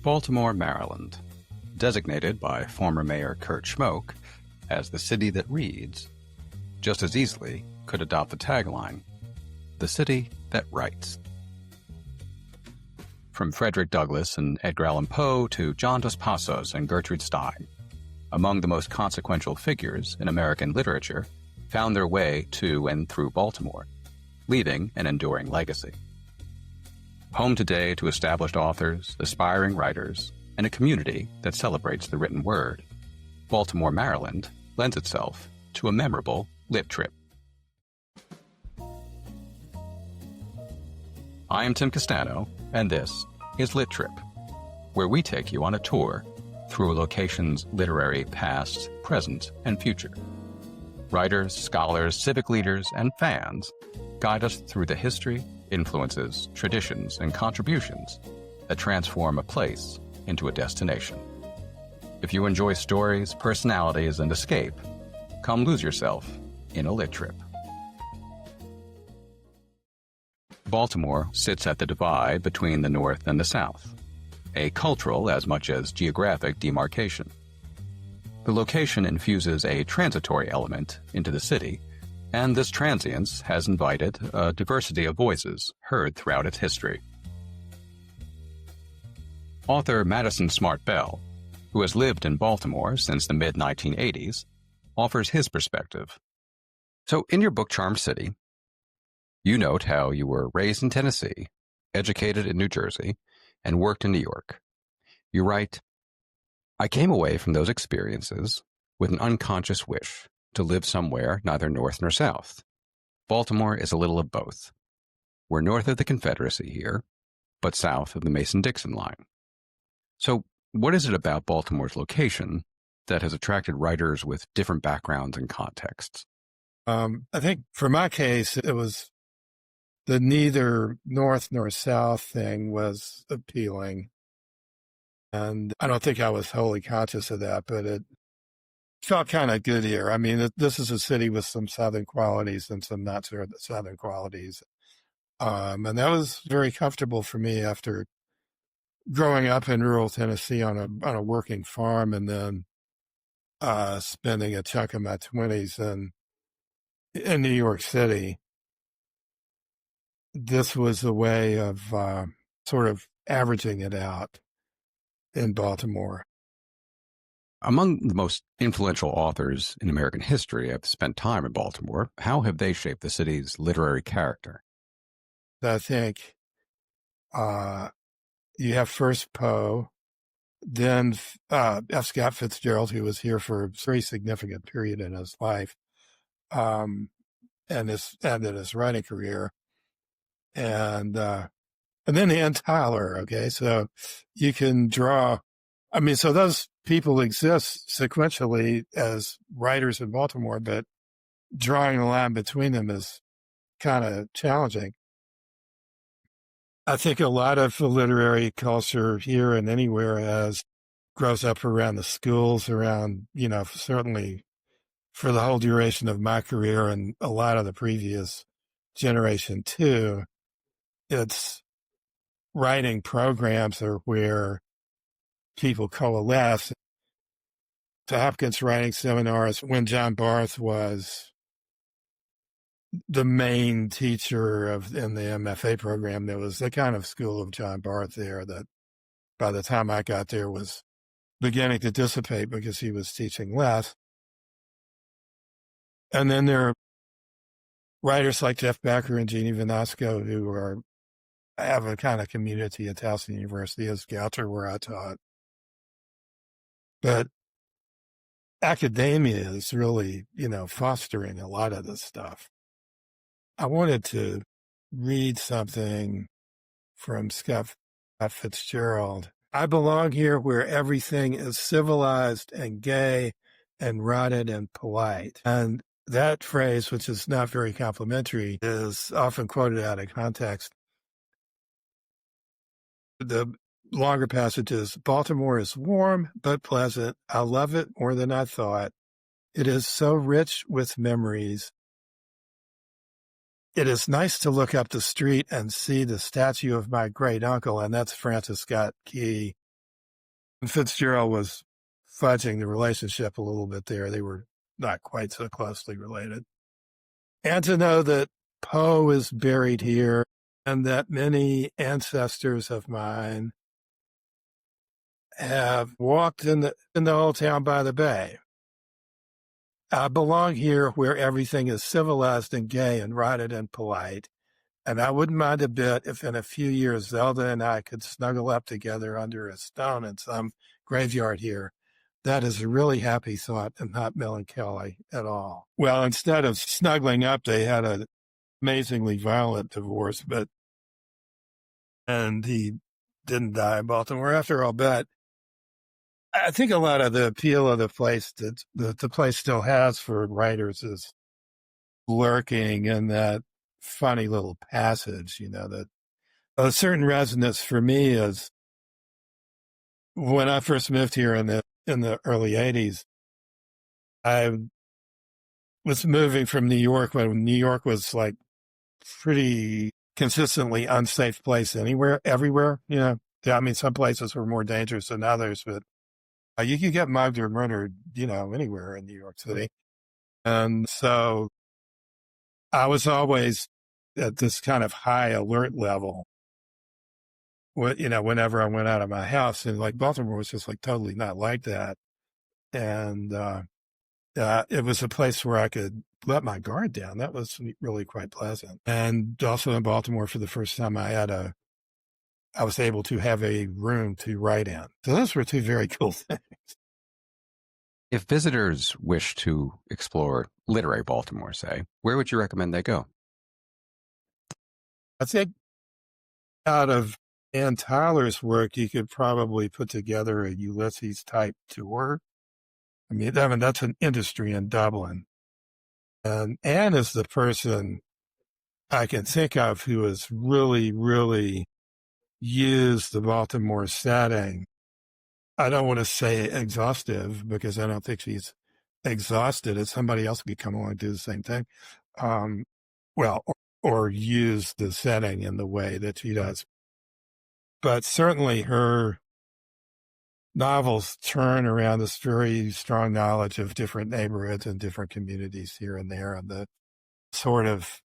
Baltimore, Maryland, designated by former Mayor Kurt Schmoke as the city that reads, just as easily could adopt the tagline, the city that writes. From Frederick Douglass and Edgar Allan Poe to John Dos Passos and Gertrude Stein, among the most consequential figures in American literature found their way to and through Baltimore, leaving an enduring legacy. Home today to established authors, aspiring writers, and a community that celebrates the written word, Baltimore, Maryland lends itself to a memorable lit trip. I am Tim Castano, and this is Lit Trip, where we take you on a tour through a location's literary past, present, and future. Writers, scholars, civic leaders, and fans guide us through the history, influences, traditions, and contributions that transform a place into a destination. If you enjoy stories, personalities, and escape, come lose yourself in a lit trip. Baltimore sits at the divide between the North and the South, a cultural as much as geographic demarcation. The location infuses a transitory element into the city, and this transience has invited a diversity of voices heard throughout its history. Author Madison Smartt Bell, who has lived in Baltimore since the mid-1980s, offers his perspective. So, in your book Charmed City, you note how you were raised in Tennessee, educated in New Jersey, and worked in New York. You write, I came away from those experiences with an unconscious wish to live somewhere neither north nor south. Baltimore is a little of both. We're north of the Confederacy here, but south of the Mason-Dixon line. So, what is it about Baltimore's location that has attracted writers with different backgrounds and contexts? I think for my case, it was the neither north nor south thing was appealing. And I don't think I was wholly conscious of that, but it felt kind of good here. I mean, this is a city with some southern qualities and some not so southern qualities. And that was very comfortable for me after growing up in rural Tennessee on a working farm and then spending a chunk of my 20s in New York City. This was a way of sort of averaging it out in Baltimore. Among the most influential authors in American history have spent time in Baltimore. How have they shaped the city's literary character? I think you have first Poe, then F. Scott Fitzgerald, who was here for a very significant period in his life, and in his writing career. And then Ann Tyler, okay? So you can draw, I mean, so those people exist sequentially as writers in Baltimore, but drawing a line between them is kind of challenging. I think a lot of the literary culture here and anywhere grows up around the schools, around, certainly for the whole duration of my career and a lot of the previous generation too. It's writing programs are where people coalesce. To Hopkins writing seminars, when John Barth was the main teacher in the MFA program, there was the kind of school of John Barth there that by the time I got there was beginning to dissipate because he was teaching less. And then there are writers like Jeff Becker and Jeannie Vanasco who have a kind of community at Towson University as Goucher, where I taught. But academia is really, fostering a lot of this stuff. I wanted to read something from Scott Fitzgerald. I belong here where everything is civilized and gay and rotted and polite. And that phrase, which is not very complimentary, is often quoted out of context. The longer passage is, Baltimore is warm but pleasant. I love it more than I thought. It is so rich with memories. It is nice to look up the street and see the statue of my great uncle, and that's Francis Scott Key, Fitzgerald was fudging the relationship a little bit there. They were not quite so closely related. And to know that Poe is buried here and that many ancestors of mine have walked in the old town by the bay. I belong here where everything is civilized and gay and rotted and polite. And I wouldn't mind a bit if in a few years Zelda and I could snuggle up together under a stone in some graveyard here. That is a really happy thought and not melancholy at all. Well, instead of snuggling up, they had an amazingly violent divorce, and he didn't die in Baltimore after all. But I think a lot of the appeal of the place that the place still has for writers is lurking in that funny little passage, that a certain resonance for me is when I first moved here in the early 80s, I was moving from New York when New York was like pretty consistently unsafe place everywhere. I mean, some places were more dangerous than others, but you could get mugged or murdered, anywhere in New York City. And so I was always at this kind of high alert level, whenever I went out of my house. And like Baltimore was just like totally not like that. And it was a place where I could let my guard down. That was really quite pleasant. And also in Baltimore, for the first time, I was able to have a room to write in. So those were two very cool things. If visitors wish to explore literary Baltimore, say, where would you recommend they go? I think out of Ann Tyler's work, you could probably put together a Ulysses-type tour. I mean, that's an industry in Dublin. And Ann is the person I can think of who has really, really used the Baltimore setting. I don't want to say exhaustive because I don't think she's exhausted it. Somebody else could come along and do the same thing. Or use the setting in the way that she does. But certainly her novels turn around this very strong knowledge of different neighborhoods and different communities here and there, and the sort of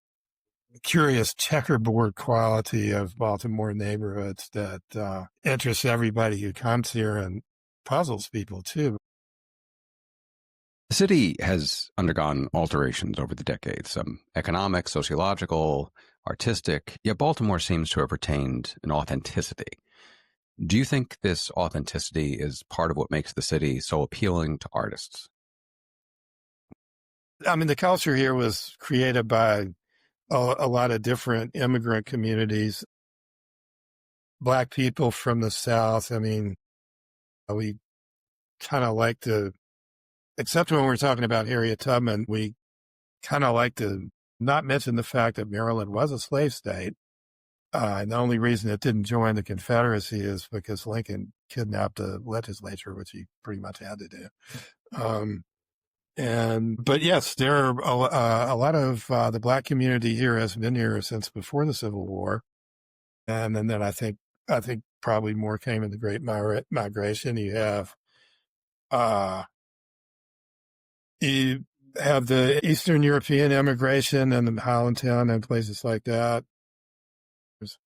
curious checkerboard quality of Baltimore neighborhoods that interests everybody who comes here and puzzles people too. The city has undergone alterations over the decades, some economic, sociological, artistic, yet Baltimore seems to have retained an authenticity. Do you think this authenticity is part of what makes the city so appealing to artists? I mean, the culture here was created by a lot of different immigrant communities, Black people from the South. I mean, we kind of like to, except when we're talking about Harriet Tubman, we kind of like to not mention the fact that Maryland was a slave state. And the only reason it didn't join the Confederacy is because Lincoln kidnapped the legislature, which he pretty much had to do. But yes, there are a lot of the Black community here has been here since before the Civil War, and then I think probably more came in the Great Migration. You have the Eastern European immigration and the Hollandtown and places like that. There's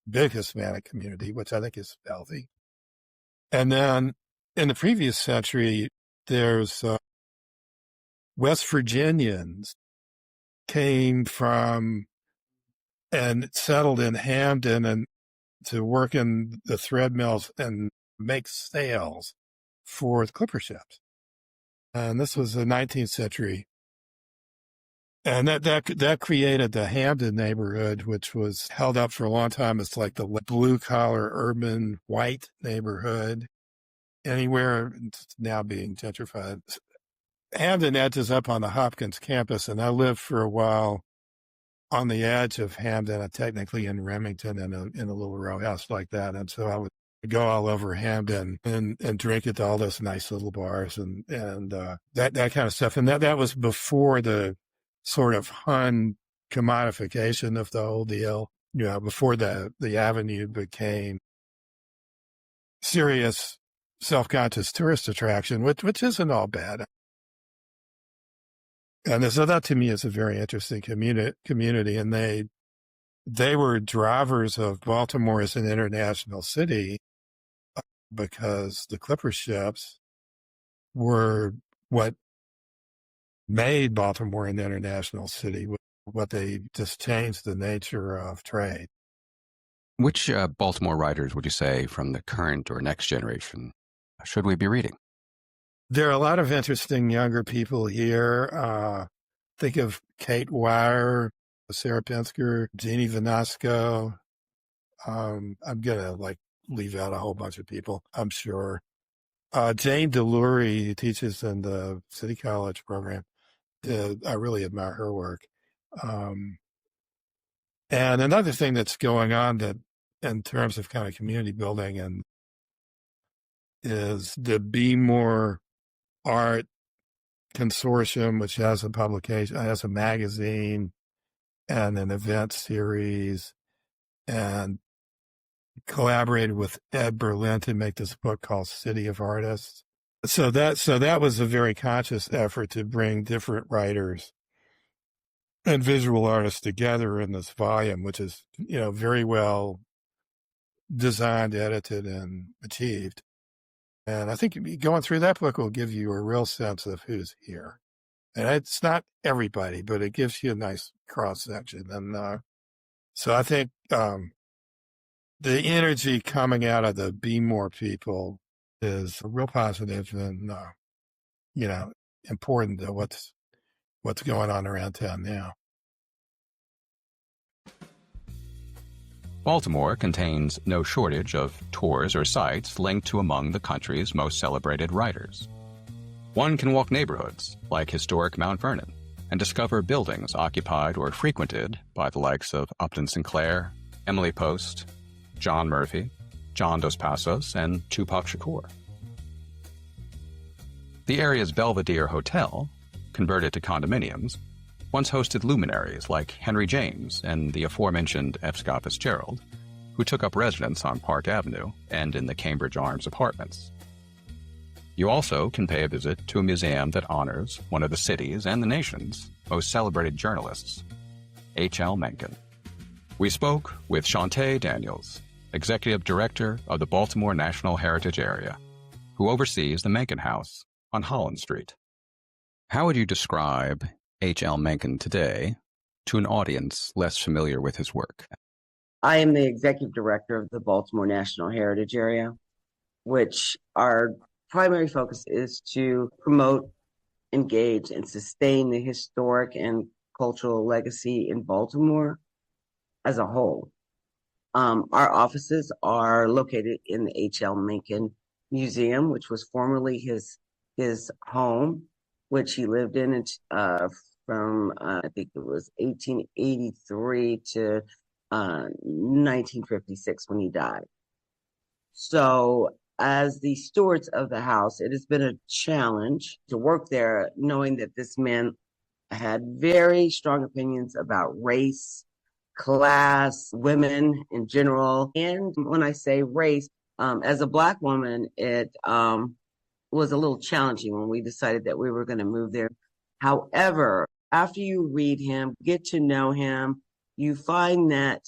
a big Hispanic community, which I think is healthy. And then in the previous century, there's West Virginians came from and settled in Hamden and to work in the thread mills and make sails for the clipper ships. And this was the 19th century. And that created the Hamden neighborhood, which was held up for a long time. It's like the blue collar urban white neighborhood. Anywhere it's now being gentrified. Hamden edges up on the Hopkins campus, and I lived for a while on the edge of Hamden, technically in Remington, in a little row house like that. And so I would go all over Hamden and drink at all those nice little bars and that kind of stuff. And that was before the sort of Hun commodification of the whole deal, before the avenue became serious self-conscious tourist attraction, which isn't all bad. And so that to me is a very interesting community. And they were drivers of Baltimore as an international city because the clipper ships were what made Baltimore an international city, what they just changed the nature of trade. Which Baltimore writers would you say from the current or next generation should we be reading? There are a lot of interesting younger people here. Think of Kate Wire, Sarah Pinsker, Jeannie Vanasco. I'm going to leave out a whole bunch of people, I'm sure. Jane DeLury, who teaches in the City College program. I really admire her work. And another thing that's going on that in terms of kind of community building and is the Be More Art Consortium, which has a publication, has a magazine and an event series, and collaborated with Ed Berlin to make this book called City of Artists. So that was a very conscious effort to bring different writers and visual artists together in this volume, which is, very well designed, edited, and achieved. And I think going through that book will give you a real sense of who's here. And it's not everybody, but it gives you a nice cross section. And so I think the energy coming out of the Be More people is real positive and, important to what's going on around town now. Baltimore contains no shortage of tours or sites linked to among the country's most celebrated writers. One can walk neighborhoods like historic Mount Vernon and discover buildings occupied or frequented by the likes of Upton Sinclair, Emily Post, John Murphy, John Dos Passos, and Tupac Shakur. The area's Belvedere Hotel, converted to condominiums, once hosted luminaries like Henry James and the aforementioned F. Scott Fitzgerald, who took up residence on Park Avenue and in the Cambridge Arms apartments. You also can pay a visit to a museum that honors one of the city's and the nation's most celebrated journalists, H.L. Mencken. We spoke with Shauntee Daniels, Executive Director of the Baltimore National Heritage Area, who oversees the Mencken House on Holland Street. How would you describe H.L. Mencken today to an audience less familiar with his work? I am the Executive Director of the Baltimore National Heritage Area, which our primary focus is to promote, engage, and sustain the historic and cultural legacy in Baltimore as a whole. Our offices are located in the H.L. Mencken Museum, which was formerly his home, which he lived in from I think it was 1883 to 1956 when he died. So as the stewards of the house, it has been a challenge to work there, knowing that this man had very strong opinions about race, class, women in general. And when I say race, as a Black woman, it was a little challenging when we decided that we were going to move there. However, after you read him, get to know him, you find that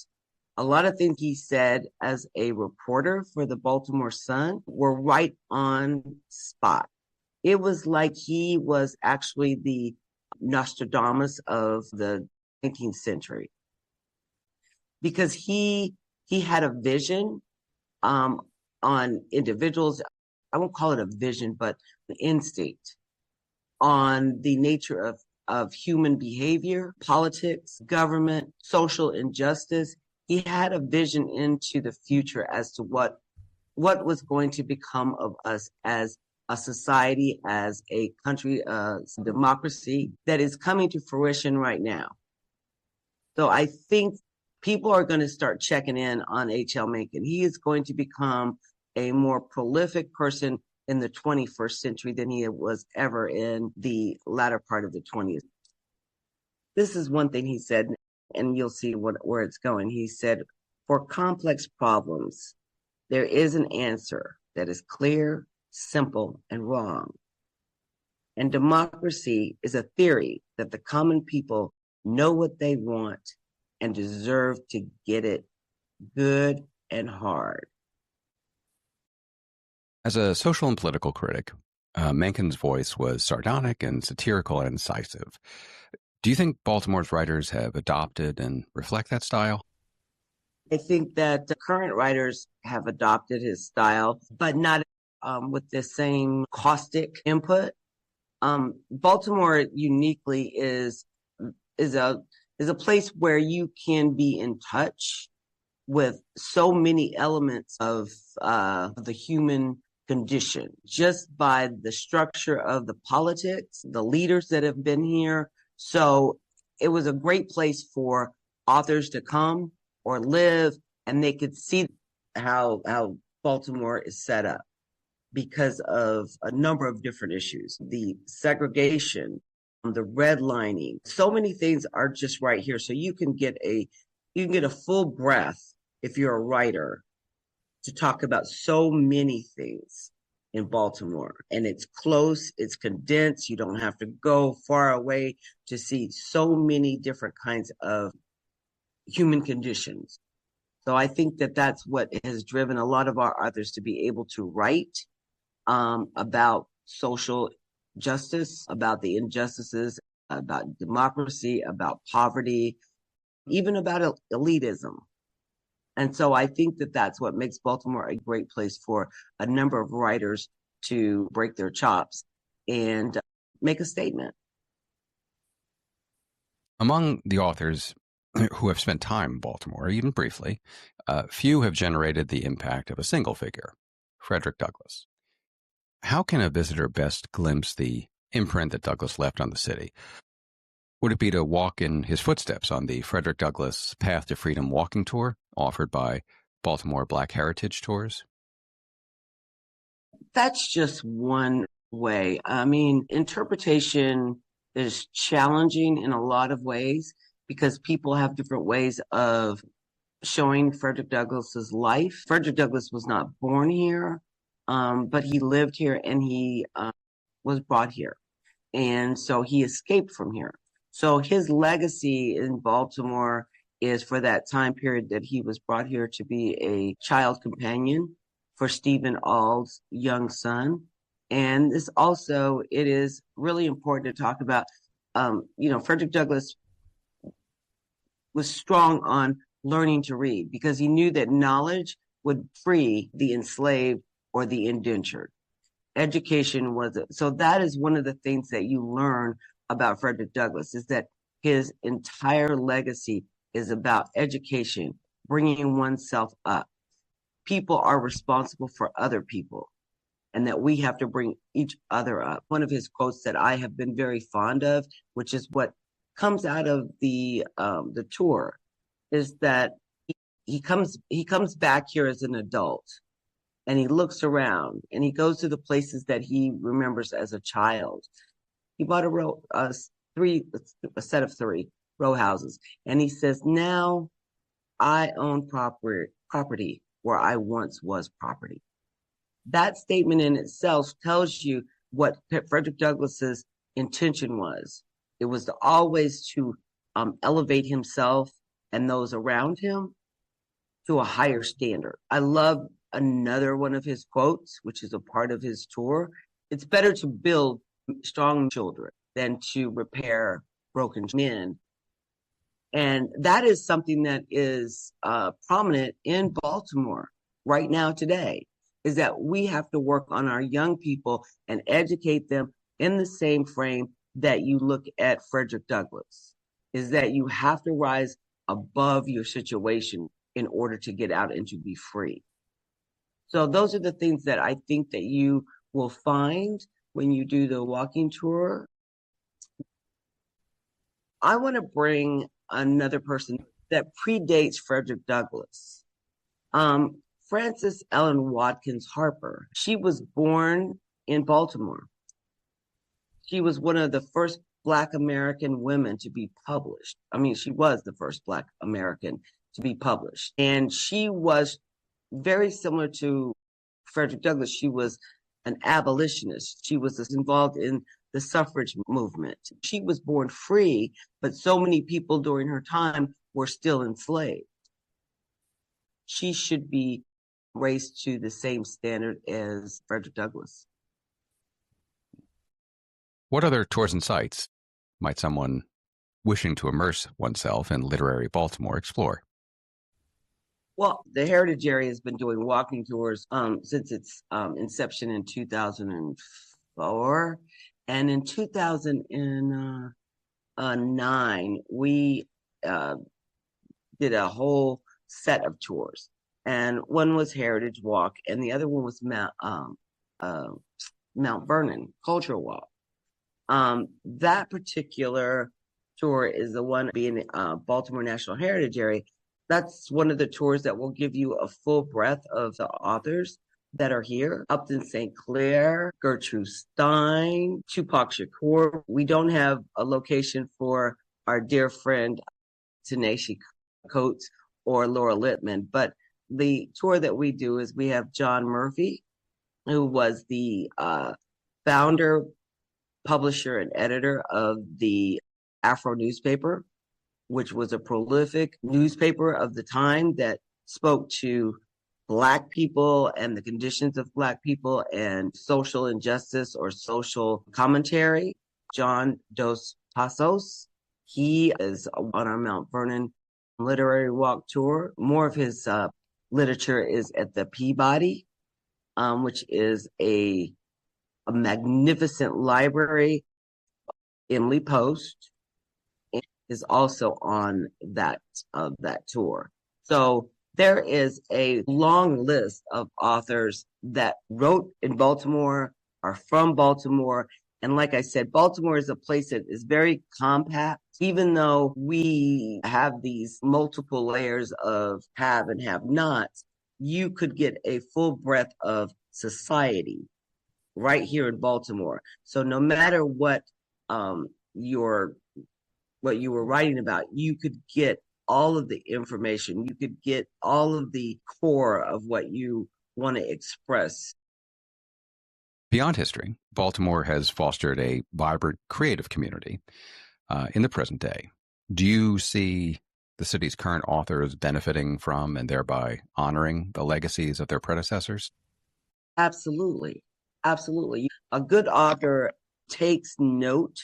a lot of things he said as a reporter for the Baltimore Sun were right on spot. It was like he was actually the Nostradamus of the 19th century, because he had a vision on individuals. I won't call it a vision, but an instinct on the nature of human behavior, politics, government, social injustice. He had a vision into the future as to what was going to become of us as a society, as a country, democracy that is coming to fruition right now. So I think people are going to start checking in on H.L. Mencken. He is going to become a more prolific person in the 21st century than he was ever in the latter part of the 20th. This is one thing he said, and you'll see where it's going. He said, for complex problems, there is an answer that is clear, simple, and wrong. And democracy is a theory that the common people know what they want and deserve to get it good and hard. As a social and political critic, Mencken's voice was sardonic and satirical and incisive. Do you think Baltimore's writers have adopted and reflect that style? I think that the current writers have adopted his style, but not with the same caustic input. Baltimore uniquely is a place where you can be in touch with so many elements of the human condition just by the structure of the politics, the leaders that have been here. So it was a great place for authors to come or live, and they could see how Baltimore is set up because of a number of different issues, the segregation, the redlining. So many things are just right here. So you can get a full breath if you're a writer to talk about so many things in Baltimore. And it's close, it's condensed. You don't have to go far away to see so many different kinds of human conditions. So I think that that's what has driven a lot of our authors to be able to write about social justice, about the injustices, about democracy, about poverty, even about elitism. And so I think that that's what makes Baltimore a great place for a number of writers to break their chops and make a statement. Among the authors who have spent time in Baltimore, even briefly, few have generated the impact of a single figure, Frederick Douglass. How can a visitor best glimpse the imprint that Douglass left on the city? Would it be to walk in his footsteps on the Frederick Douglass Path to Freedom walking tour offered by Baltimore Black Heritage Tours? That's just one way. I mean, interpretation is challenging in a lot of ways because people have different ways of showing Frederick Douglass's life. Frederick Douglass was not born here, but he lived here and he was brought here. And so he escaped from here. So his legacy in Baltimore is for that time period that he was brought here to be a child companion for Stephen Auld's young son. And this also, it is really important to talk about, Frederick Douglass was strong on learning to read because he knew that knowledge would free the enslaved or the indentured. Education was it. So that is one of the things that you learn about Frederick Douglass is that his entire legacy is about education, bringing oneself up. People are responsible for other people and that we have to bring each other up. One of his quotes that I have been very fond of, which is what comes out of the tour, is that he comes back here as an adult and he looks around and he goes to the places that he remembers as a child. He bought a set of 3 row houses. And he says, now I own property where I once was property. That statement in itself tells you what Frederick Douglass's intention was. It was to always to elevate himself and those around him to a higher standard. I love another one of his quotes, which is a part of his tour. It's better to build strong children than to repair broken men. And that is something that is prominent in Baltimore right now today, is that we have to work on our young people and educate them in the same frame that you look at Frederick Douglass, is that you have to rise above your situation in order to get out and to be free. So those are the things that I think that you will find when you do the walking tour. I want to bring another person that predates Frederick Douglass. Frances Ellen Watkins Harper. She was born in Baltimore. She was one of the first Black American women to be published. I mean, she was the first Black American to be published. And she was very similar to Frederick Douglass. She was an abolitionist. She was involved in the suffrage movement. She was born free, but so many people during her time were still enslaved. She should be raised to the same standard as Frederick Douglass. What other tours and sites might someone wishing to immerse oneself in literary Baltimore explore? Well, the Heritage Area has been doing walking tours since its inception in 2004. And in 2009, we did a whole set of tours. And one was Heritage Walk, and the other one was Mount Vernon Cultural Walk. That particular tour is the one being Baltimore National Heritage Area. That's one of the tours that will give you a full breadth of the authors that are here. Upton St. Clair, Gertrude Stein, Tupac Shakur. We don't have a location for our dear friend Ta-Nehisi Coates or Laura Lippman, but the tour that we do is we have John Murphy, who was the founder, publisher, and editor of the Afro newspaper, which was a prolific newspaper of the time that spoke to Black people and the conditions of Black people and social injustice or social commentary. John Dos Passos, he is on our Mount Vernon literary walk tour. More of his literature is at the Peabody, which is a magnificent library. Emily Post is also on that tour. So there is a long list of authors that wrote in Baltimore, are from Baltimore. And like I said, Baltimore is a place that is very compact. Even though we have these multiple layers of have and have nots, you could get a full breadth of society right here in Baltimore. So no matter what you were writing about, you could get all of the information. You could get all of the core of what you want to express. Beyond history, Baltimore has fostered a vibrant creative community in the present day. Do you see the city's current authors benefiting from and thereby honoring the legacies of their predecessors? Absolutely. Absolutely. A good author takes note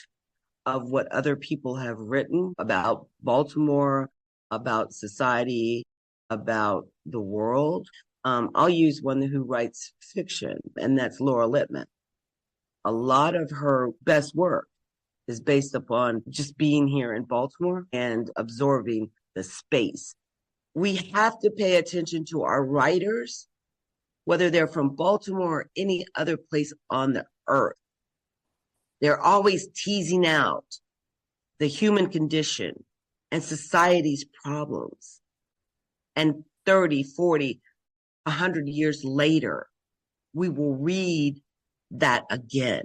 of what other people have written about Baltimore, about society, about the world. I'll use one who writes fiction, and that's Laura Lippman. A lot of her best work is based upon just being here in Baltimore and absorbing the space. We have to pay attention to our writers, whether they're from Baltimore or any other place on the earth. They're always teasing out the human condition and society's problems. And 30, 40, 100 years later, we will read that again.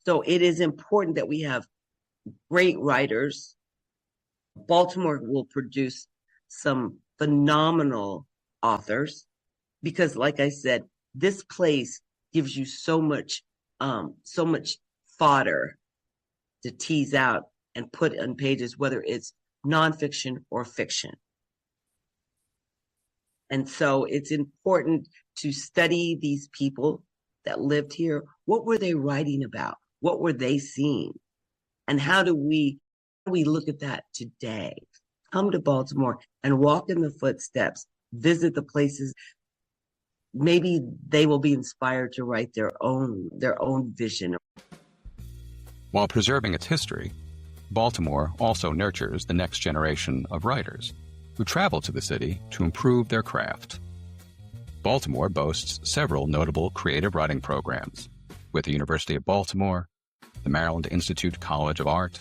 So it is important that we have great writers. Baltimore will produce some phenomenal authors because, like I said, this place gives you so much fodder to tease out and put on pages, whether it's nonfiction or fiction. And so it's important to study these people that lived here. What were they writing about? What were they seeing? And how do we look at that today? Come to Baltimore and walk in the footsteps, visit the places. Maybe they will be inspired to write their own vision. While preserving its history, Baltimore also nurtures the next generation of writers who travel to the city to improve their craft. Baltimore boasts several notable creative writing programs, with the University of Baltimore, the Maryland Institute College of Art,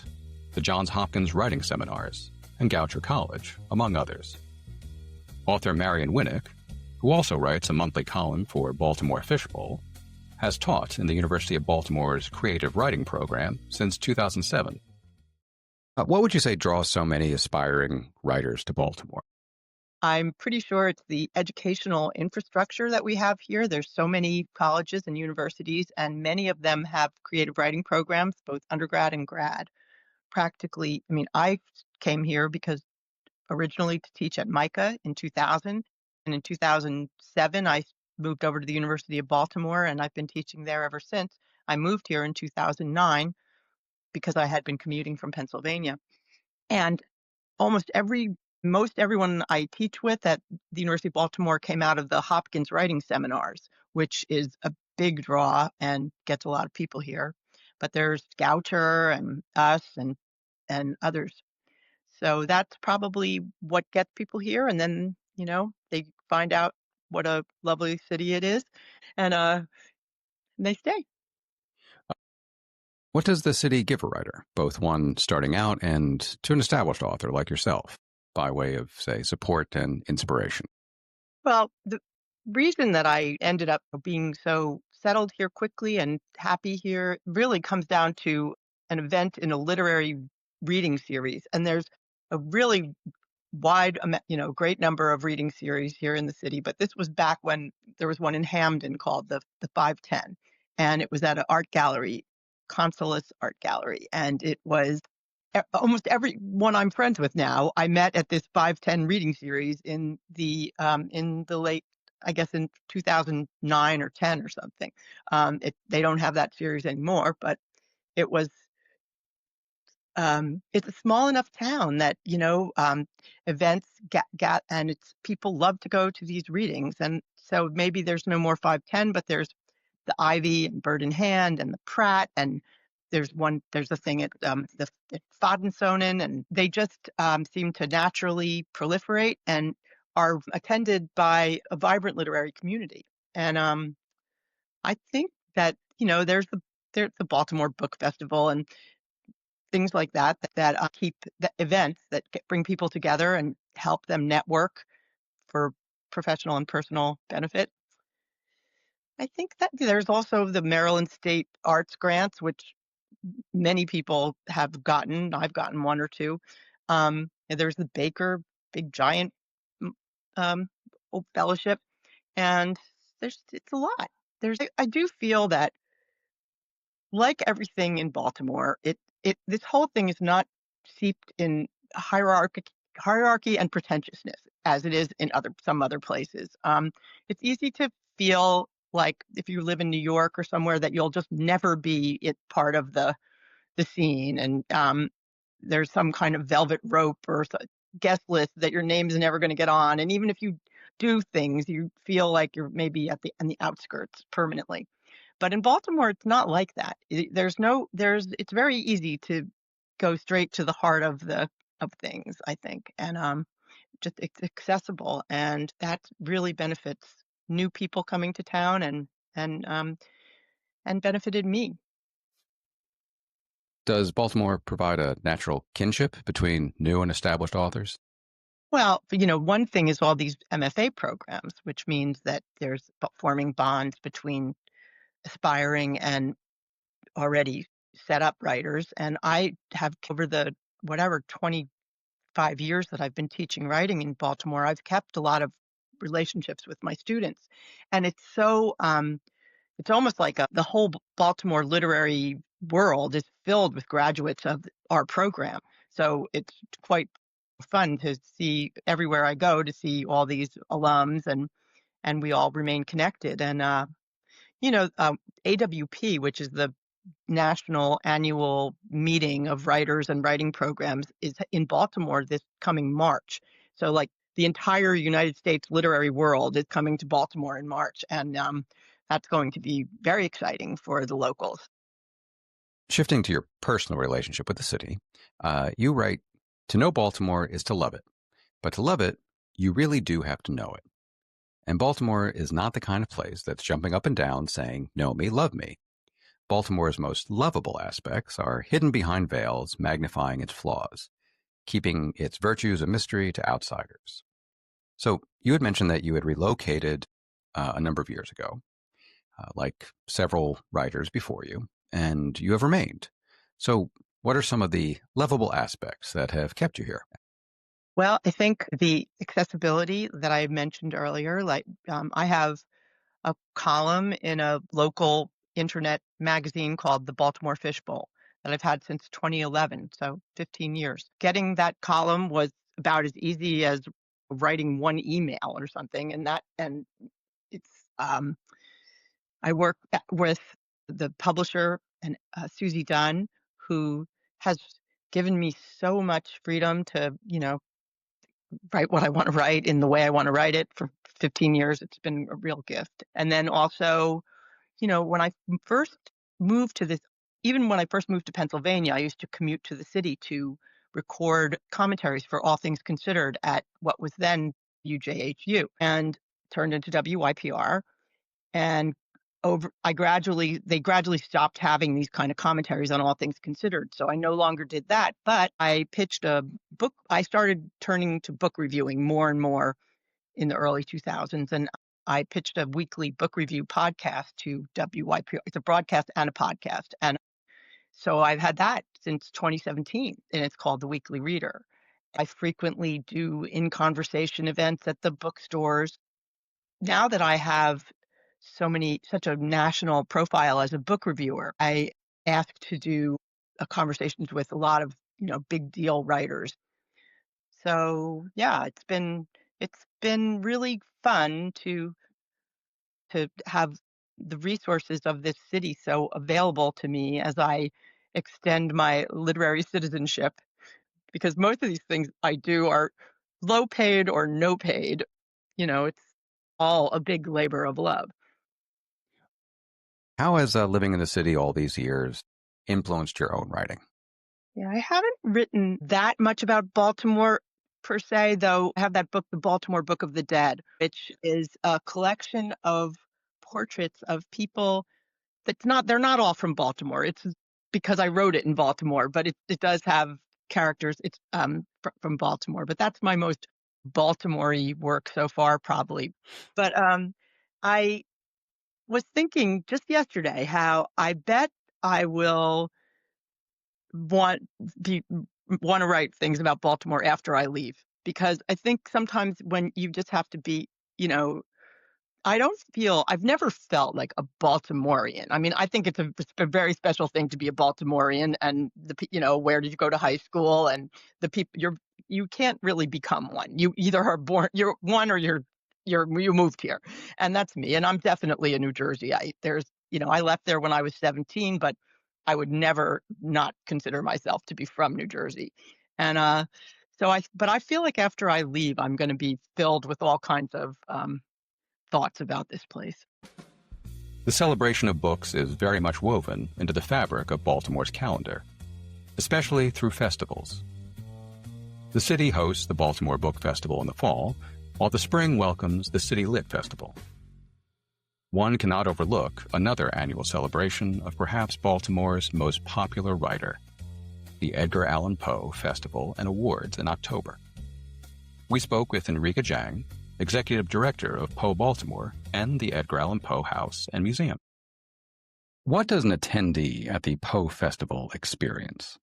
the Johns Hopkins Writing Seminars, and Goucher College, among others. Author Marion Winik, who also writes a monthly column for Baltimore Fishbowl, has taught in the University of Baltimore's creative writing program since 2007. What would you say draws so many aspiring writers to Baltimore? I'm pretty sure it's the educational infrastructure that we have here. There's so many colleges and universities, and many of them have creative writing programs, both undergrad and grad. Practically, I mean, I came here because originally to teach at MICA in 2000, and in 2007, I moved over to the University of Baltimore, and I've been teaching there ever since. I moved here in 2009 because I had been commuting from Pennsylvania. And most everyone I teach with at the University of Baltimore came out of the Hopkins writing seminars, which is a big draw and gets a lot of people here. But there's Goucher and us and others. So that's probably what gets people here. And then, they find out what a lovely city it is, and they stay. What does the city give a writer, both one starting out and to an established author like yourself, by way of, say, support and inspiration? Well, the reason that I ended up being so settled here quickly and happy here really comes down to an event in a literary reading series. And there's a really wide, great number of reading series here in the city. But this was back when there was one in Hamden called the 510. And it was at an art gallery, Consulis Art Gallery. And it was almost everyone I'm friends with now, I met at this 510 reading series in the late, I guess in 2009 or 10 or something. They don't have that series anymore, but it was, it's a small enough town that, events get and people love to go to these readings. And so maybe there's no more 510, but there's the Ivy and Bird in Hand and the Pratt, and there's a thing at Fadensonen, and they just seem to naturally proliferate and are attended by a vibrant literary community. And I think that there's the Baltimore Book Festival and things like that keep the events that bring people together and help them network for professional and personal benefit. I think that there's also the Maryland State Arts Grants, which many people have gotten. I've gotten one or two. And there's the Baker Big Giant Fellowship, and it's a lot. I do feel that, like everything in Baltimore, this whole thing is not seeped in hierarchy and pretentiousness as it is in some other places. It's easy to feel like if you live in New York or somewhere that you'll just never be part of the scene, and there's some kind of velvet rope or guest list that your name is never going to get on, and even if you do things, you feel like you're maybe on the outskirts permanently. But in Baltimore, it's not like that. It's very easy to go straight to the heart of things, I think, and just it's accessible, and that really benefits new people coming to town and benefited me. Does Baltimore provide a natural kinship between new and established authors? Well, one thing is all these MFA programs, which means that there's forming bonds between aspiring and already set up writers. And I have, over the 25 years that I've been teaching writing in Baltimore, I've kept a lot of relationships with my students. And it's so, it's almost like the whole Baltimore literary world is filled with graduates of our program. So it's quite fun to see everywhere I go, to see all these alums, and we all remain connected. And, AWP, which is the national annual meeting of writers and writing programs, is in Baltimore this coming March. So like the entire United States literary world is coming to Baltimore in March. And that's going to be very exciting for the locals. Shifting to your personal relationship with the city, you write, "To know Baltimore is to love it, but to love it, you really do have to know it. And Baltimore is not the kind of place that's jumping up and down saying, 'Know me, love me.' Baltimore's most lovable aspects are hidden behind veils, magnifying its flaws, keeping its virtues a mystery to outsiders." So you had mentioned that you had relocated a number of years ago, like several writers before you, and you have remained. So what are some of the lovable aspects that have kept you here? Well, I think the accessibility that I mentioned earlier, I have a column in a local internet magazine called the Baltimore Fishbowl that I've had since 2011, so 15 years. Getting that column was about as easy as writing one email or something, and it's I work with the publisher and Susie Dunn, who has given me so much freedom to, write what I want to write in the way I want to write it for 15 years. It's been a real gift. And then also, when I first moved to this, even when I first moved to Pennsylvania, I used to commute to the city to record commentaries for All Things Considered at what was then UJHU and turned into WYPR. And they gradually stopped having these kind of commentaries on All Things Considered. So I no longer did that, but I pitched a book. I started turning to book reviewing more and more in the early 2000s. And I pitched a weekly book review podcast to WYPR. It's a broadcast and a podcast. And so I've had that since 2017, and it's called The Weekly Reader. I frequently do in-conversation events at the bookstores. Now that I have such a national profile as a book reviewer, I asked to do conversations with a lot of, big deal writers. So yeah, it's been really fun to have the resources of this city so available to me as I extend my literary citizenship, because most of these things I do are low paid or no paid. It's all a big labor of love. How has living in the city all these years influenced your own writing? Yeah, I haven't written that much about Baltimore per se, though I have that book, The Baltimore Book of the Dead, which is a collection of portraits of people they're not all from Baltimore. It's because I wrote it in Baltimore, but it does have characters. It's from Baltimore, but that's my most Baltimore-y work so far, probably. But I was thinking just yesterday how I bet I will want to write things about Baltimore after I leave, because I think sometimes when you just have to be, I've never felt like a Baltimorean. I mean, I think it's a very special thing to be a Baltimorean, and where did you go to high school, and the people you can't really become one. You either are born, you're one, or you moved here. And that's me. And I'm definitely a New Jerseyite. I left there when I was 17, but I would never not consider myself to be from New Jersey. And but I feel like after I leave, I'm going to be filled with all kinds of thoughts about this place. The celebration of books is very much woven into the fabric of Baltimore's calendar, especially through festivals. The city hosts the Baltimore Book Festival in the fall, while the spring welcomes the City Lit Festival. One cannot overlook another annual celebration of perhaps Baltimore's most popular writer, the Edgar Allan Poe Festival and Awards in October. We spoke with Enrica Jang, Executive Director of Poe Baltimore and the Edgar Allan Poe House and Museum. What does an attendee at the Poe Festival experience?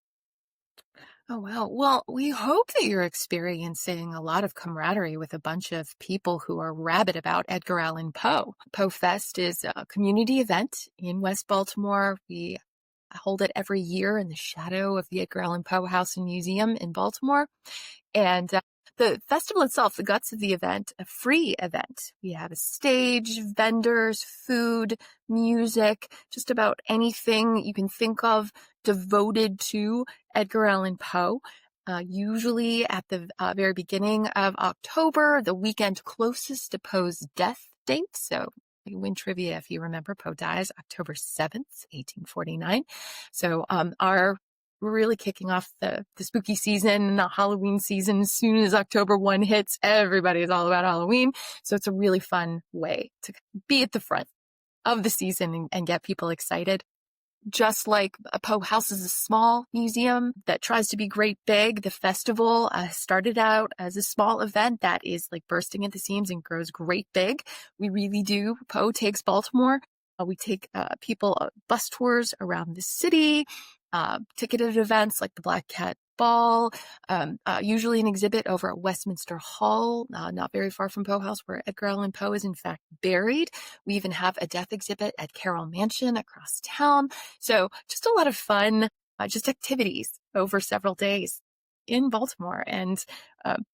Oh, wow. Well, we hope that you're experiencing a lot of camaraderie with a bunch of people who are rabid about Edgar Allan Poe. Poe Fest is a community event in West Baltimore. We hold it every year in the shadow of the Edgar Allan Poe House and Museum in Baltimore. And the festival itself, the guts of the event, a free event. We have a stage, vendors, food, music, just about anything you can think of devoted to Edgar Allan Poe. Usually at the very beginning of October, the weekend closest to Poe's death date. So you win trivia if you remember. Poe dies October 7th, 1849. So we're really kicking off the spooky season, the Halloween season. As soon as October 1 hits, everybody is all about Halloween. So it's a really fun way to be at the front of the season and get people excited. Just like a Poe House is a small museum that tries to be great big, the festival started out as a small event that is like bursting at the seams and grows great big. We really do. Poe takes Baltimore. We take people bus tours around the city, ticketed events like the Black Cat ball, usually an exhibit over at Westminster Hall, not very far from Poe House, where Edgar Allan Poe is in fact buried. We even have a death exhibit at Carroll Mansion across town. So just a lot of fun, just activities over several days in Baltimore. And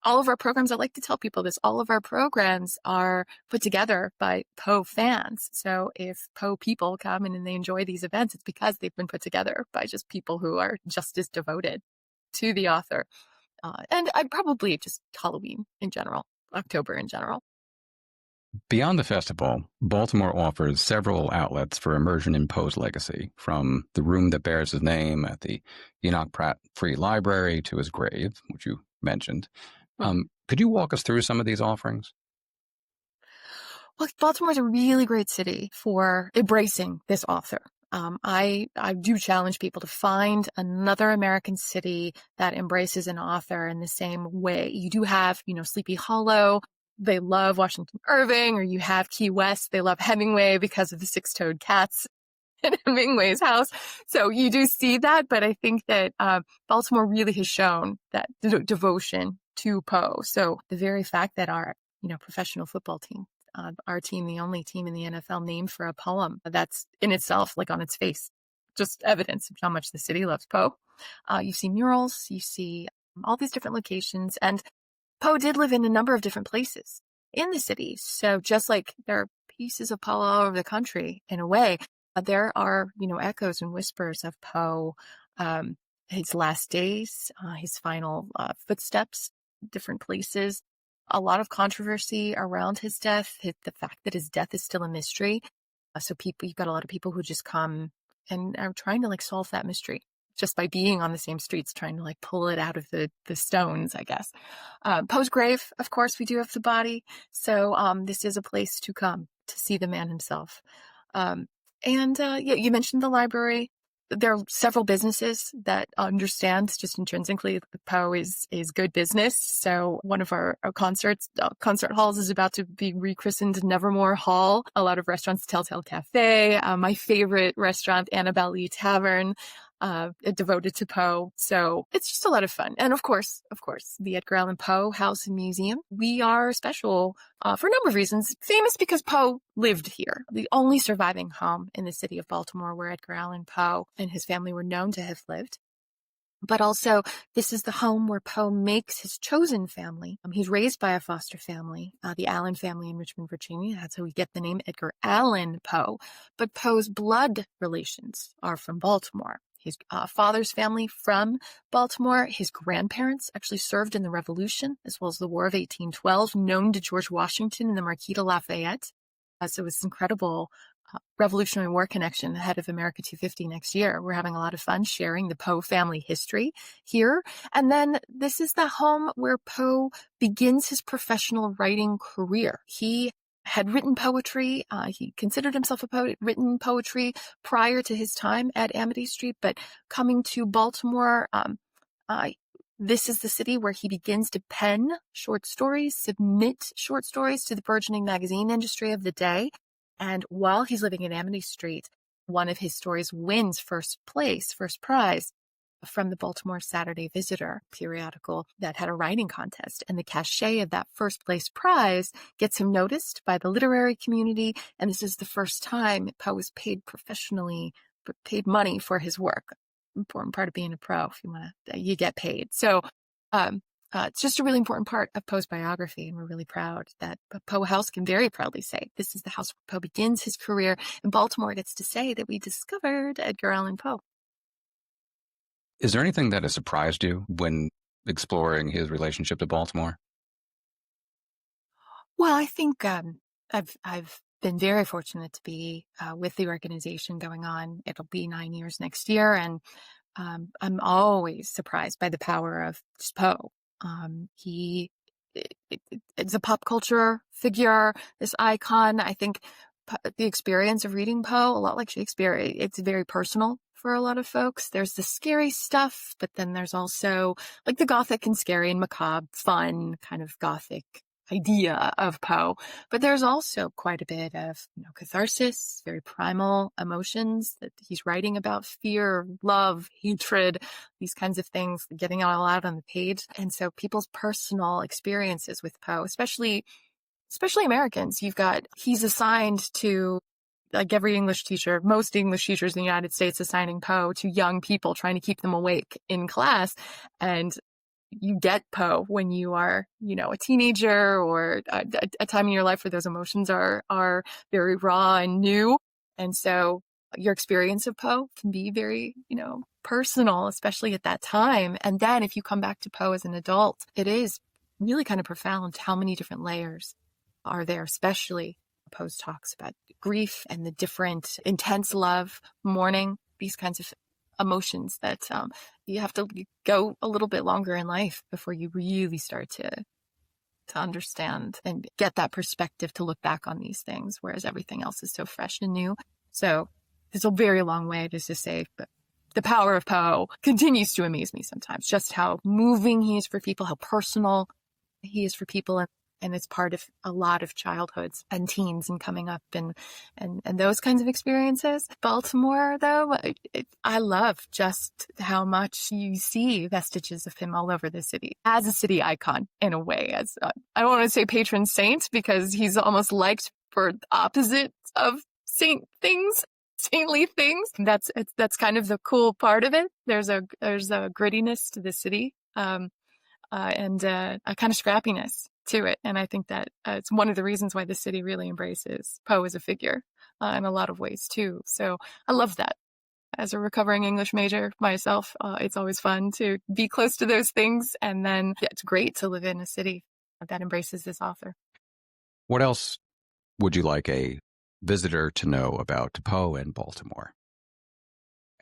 all of our programs, I like to tell people this, all of our programs are put together by Poe fans. So if Poe people come and they enjoy these events, it's because they've been put together by just people who are just as devoted to the author. And I probably just Halloween in general, October in general. Beyond the festival, Baltimore offers several outlets for immersion in Poe's legacy, from the room that bears his name at the Enoch Pratt Free Library to his grave, which you mentioned. Could you walk us through some of these offerings? Well, Baltimore is a really great city for embracing this author. I do challenge people to find another American city that embraces an author in the same way. You do have, Sleepy Hollow. They love Washington Irving, or you have Key West. They love Hemingway because of the six-toed cats in Hemingway's house. So you do see that, but I think that Baltimore really has shown that devotion to Poe. So the very fact that our, professional football team, our team, the only team in the NFL named for a poem, that's in itself, like on its face, just evidence of how much the city loves Poe. You see murals, you see all these different locations, and Poe did live in a number of different places in the city. So just like there are pieces of Poe all over the country, in a way, there are, echoes and whispers of Poe, his last days, his final footsteps, different places. A lot of controversy around his death, the fact that his death is still a mystery. So you've got a lot of people who just come and are trying to solve that mystery just by being on the same streets, trying to pull it out of the stones, I guess. Poe's grave, of course, we do have the body. So this is a place to come to see the man himself. You mentioned the library. There are several businesses that understand just intrinsically that Poe is good business. So one of our concert halls is about to be rechristened Nevermore Hall. A lot of restaurants, Telltale Cafe, my favorite restaurant, Annabelle Lee Tavern, devoted to Poe. So it's just a lot of fun. And of course, the Edgar Allan Poe House and Museum. We are special for a number of reasons. Famous because Poe lived here, the only surviving home in the city of Baltimore where Edgar Allan Poe and his family were known to have lived. But also, this is the home where Poe makes his chosen family. He's raised by a foster family, the Allan family in Richmond, Virginia. That's how we get the name Edgar Allan Poe. But Poe's blood relations are from Baltimore. His father's family from Baltimore. His grandparents actually served in the Revolution, as well as the War of 1812, known to George Washington and the Marquis de Lafayette. So it's incredible Revolutionary War connection ahead of America 250 next year. We're having a lot of fun sharing the Poe family history here. And then this is the home where Poe begins his professional writing career. He had written poetry. He considered himself a poet, written poetry prior to his time at Amity Street, but coming to Baltimore, this is the city where he begins to pen short stories, submit short stories to the burgeoning magazine industry of the day. And while he's living in Amity Street, one of his stories wins first prize from the Baltimore Saturday Visitor periodical that had a writing contest. And the cachet of that first place prize gets him noticed by the literary community. And this is the first time Poe was paid professionally, paid money for his work. Important part of being a pro, if you want to, you get paid. So, it's just a really important part of Poe's biography, and we're really proud that Poe House can very proudly say this is the house where Poe begins his career, and Baltimore gets to say that we discovered Edgar Allan Poe. Is there anything that has surprised you when exploring his relationship to Baltimore? Well, I think I've been very fortunate to be with the organization going on. It'll be 9 years next year, and I'm always surprised by the power of just Poe. It's a pop culture figure, this icon. I think the experience of reading Poe, a lot like Shakespeare, it's very personal for a lot of folks. There's the scary stuff, but then there's also the gothic and scary and macabre, fun kind of gothic idea of Poe, but there's also quite a bit of, catharsis, very primal emotions that he's writing about: fear, love, hatred, these kinds of things, getting it all out on the page. And so people's personal experiences with Poe, especially Americans, he's assigned to, like every English teacher, most English teachers in the United States assigning Poe to young people, trying to keep them awake in class. And you get Poe when you are, a teenager, or a time in your life where those emotions are very raw and new. And so your experience of Poe can be very, personal, especially at that time. And then if you come back to Poe as an adult, it is really kind of profound how many different layers are there, especially Poe's talks about grief and the different intense love, mourning, these kinds of emotions that you have to go a little bit longer in life before you really start to understand and get that perspective to look back on these things, whereas everything else is so fresh and new. So it's a very long way to say, but the power of Poe continues to amaze me sometimes, just how moving he is for people, how personal he is for people. And it's part of a lot of childhoods and teens and coming up and those kinds of experiences. Baltimore, though, I love just how much you see vestiges of him all over the city as a city icon, in a way. As I don't want to say patron saint, because he's almost liked for opposite of saintly things. That's kind of the cool part of it. There's a grittiness to the city, and a kind of scrappiness to it. And I think that it's one of the reasons why the city really embraces Poe as a figure in a lot of ways too. So I love that. As a recovering English major myself, it's always fun to be close to those things. And then it's great to live in a city that embraces this author. What else would you like a visitor to know about Poe in Baltimore?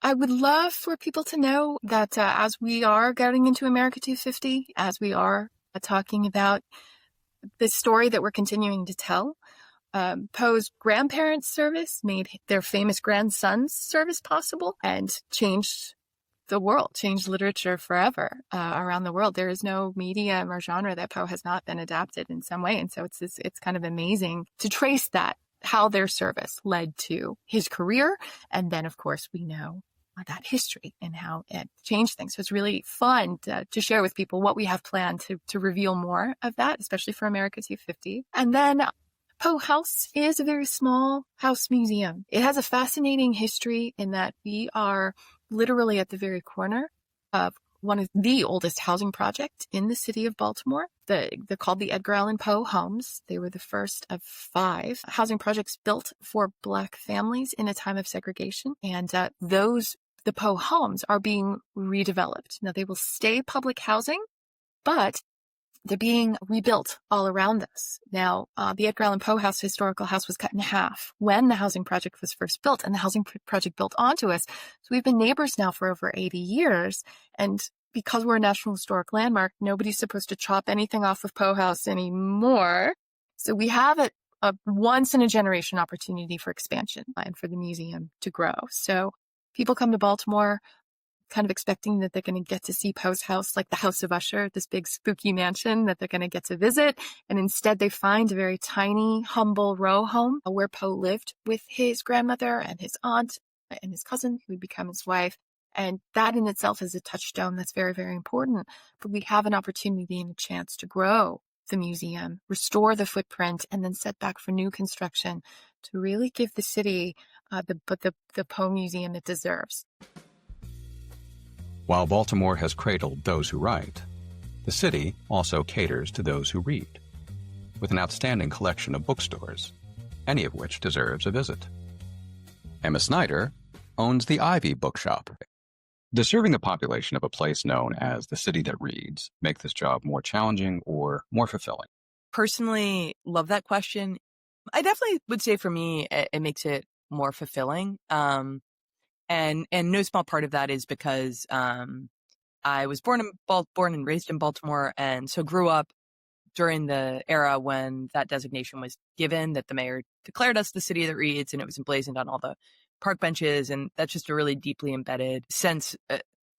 I would love for people to know that as we are getting into America 250, as we are talking about the story that we're continuing to tell, Poe's grandparents' service made their famous grandson's service possible and changed the world, changed literature forever around the world. There is no medium or genre that Poe has not been adapted in some way. And so it's kind of amazing to trace that, how their service led to his career. And then, of course, we know that history and how it changed things. So it's really fun to share with people what we have planned to reveal more of that, especially for America 250. And then Poe House is a very small house museum. It has a fascinating history in that we are literally at the very corner of one of the oldest housing projects in the city of Baltimore. They're called the Edgar Allan Poe homes. They were the first of 5 housing projects built for Black families in a time of segregation. And the Poe homes are being redeveloped. Now, they will stay public housing, but they're being rebuilt all around us. Now, the Edgar Allan Poe House, historical house, was cut in half when the housing project was first built, and the housing project built onto us. So we've been neighbors now for over 80 years. And because we're a National Historic Landmark, nobody's supposed to chop anything off of Poe House anymore. So we have a once-in-a-generation opportunity for expansion and for the museum to grow. So people come to Baltimore kind of expecting that they're going to get to see Poe's house, like the House of Usher, this big spooky mansion that they're going to get to visit. And instead they find a very tiny, humble row home where Poe lived with his grandmother and his aunt and his cousin, who would become his wife. And that in itself is a touchstone that's very, very important. But we have an opportunity and a chance to grow the museum, restore the footprint, and then set back for new construction to really give the city the Poe Museum it deserves. While Baltimore has cradled those who write, the city also caters to those who read, with an outstanding collection of bookstores, any of which deserves a visit. Emma Snyder owns the Ivy Bookshop. Does serving the population of a place known as the city that reads make this job more challenging or more fulfilling? Personally, love that question. I definitely would say for me, it makes it more fulfilling. And no small part of that is because I was born and raised in Baltimore, and so grew up during the era when that designation was given, that the mayor declared us the city that reads, and it was emblazoned on all the park benches. And that's just a really deeply embedded sense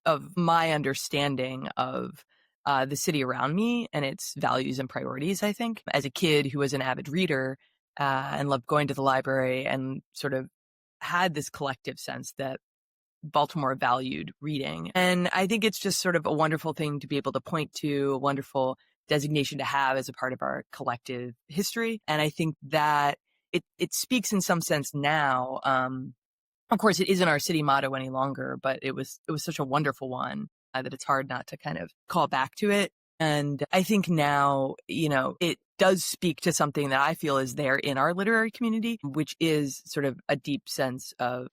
of my understanding of the city around me and its values and priorities, I think. As a kid who was an avid reader and loved going to the library and sort of had this collective sense that Baltimore valued reading. And I think it's just sort of a wonderful thing to be able to point to, a wonderful designation to have as a part of our collective history. And I think that it speaks in some sense now. Of course, it isn't our city motto any longer, but it was such a wonderful one that it's hard not to kind of call back to it. And I think now, it does speak to something that I feel is there in our literary community, which is sort of a deep sense of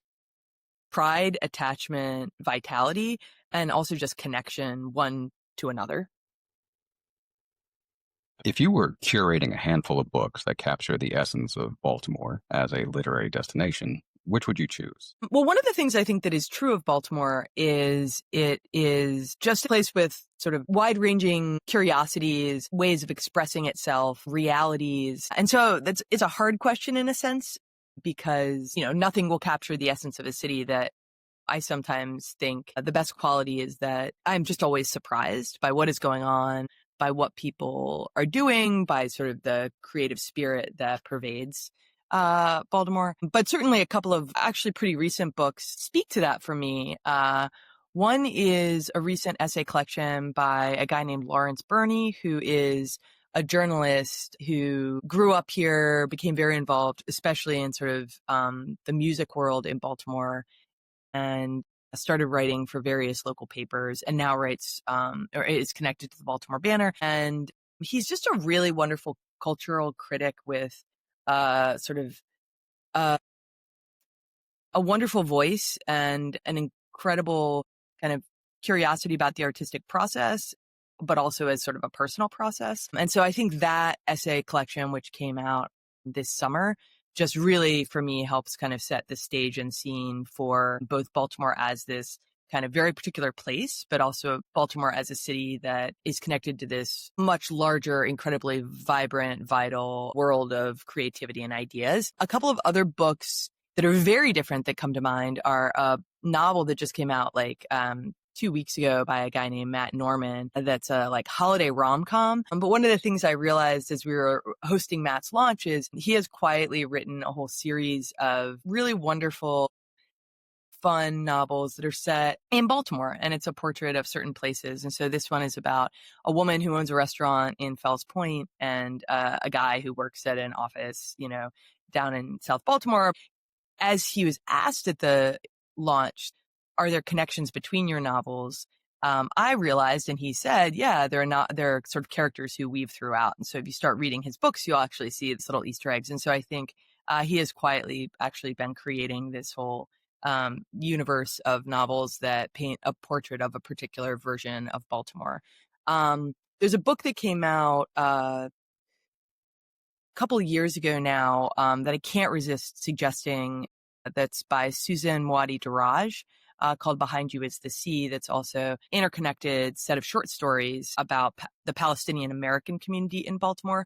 pride, attachment, vitality, and also just connection one to another. If you were curating a handful of books that capture the essence of Baltimore as a literary destination, which would you choose? Well, one of the things I think that is true of Baltimore is it is just a place with sort of wide-ranging curiosities, ways of expressing itself, realities. And so it's a hard question in a sense, because, nothing will capture the essence of a city. That I sometimes think the best quality is that I'm just always surprised by what is going on, by what people are doing, by sort of the creative spirit that pervades Baltimore. But certainly a couple of actually pretty recent books speak to that for me. One is a recent essay collection by a guy named Lawrence Burney, who is a journalist who grew up here, became very involved, especially in sort of the music world in Baltimore, and started writing for various local papers, and now writes or is connected to the Baltimore Banner. And he's just a really wonderful cultural critic with sort of a wonderful voice and an incredible kind of curiosity about the artistic process, but also as sort of a personal process. And so I think that essay collection, which came out this summer, just really, for me, helps kind of set the stage and scene for both Baltimore as this kind of very particular place, but also Baltimore as a city that is connected to this much larger, incredibly vibrant, vital world of creativity and ideas. A couple of other books that are very different that come to mind are a novel that just came out 2 weeks ago by a guy named Matt Norman that's a holiday rom-com. But one of the things I realized as we were hosting Matt's launch is he has quietly written a whole series of really wonderful, fun novels that are set in Baltimore, and it's a portrait of certain places. And so this one is about a woman who owns a restaurant in Fells Point and a guy who works at an office, down in South Baltimore. As he was asked at the launch, are there connections between your novels? I realized, and he said, yeah, they're sort of characters who weave throughout. And so if you start reading his books, you'll actually see these little Easter eggs. And so I think he has quietly actually been creating this whole universe of novels that paint a portrait of a particular version of Baltimore. There's a book that came out a couple of years ago now that I can't resist suggesting, that's by Susan Mwadi Daraj, called Behind You is the Sea, that's also interconnected set of short stories about the Palestinian American community in Baltimore.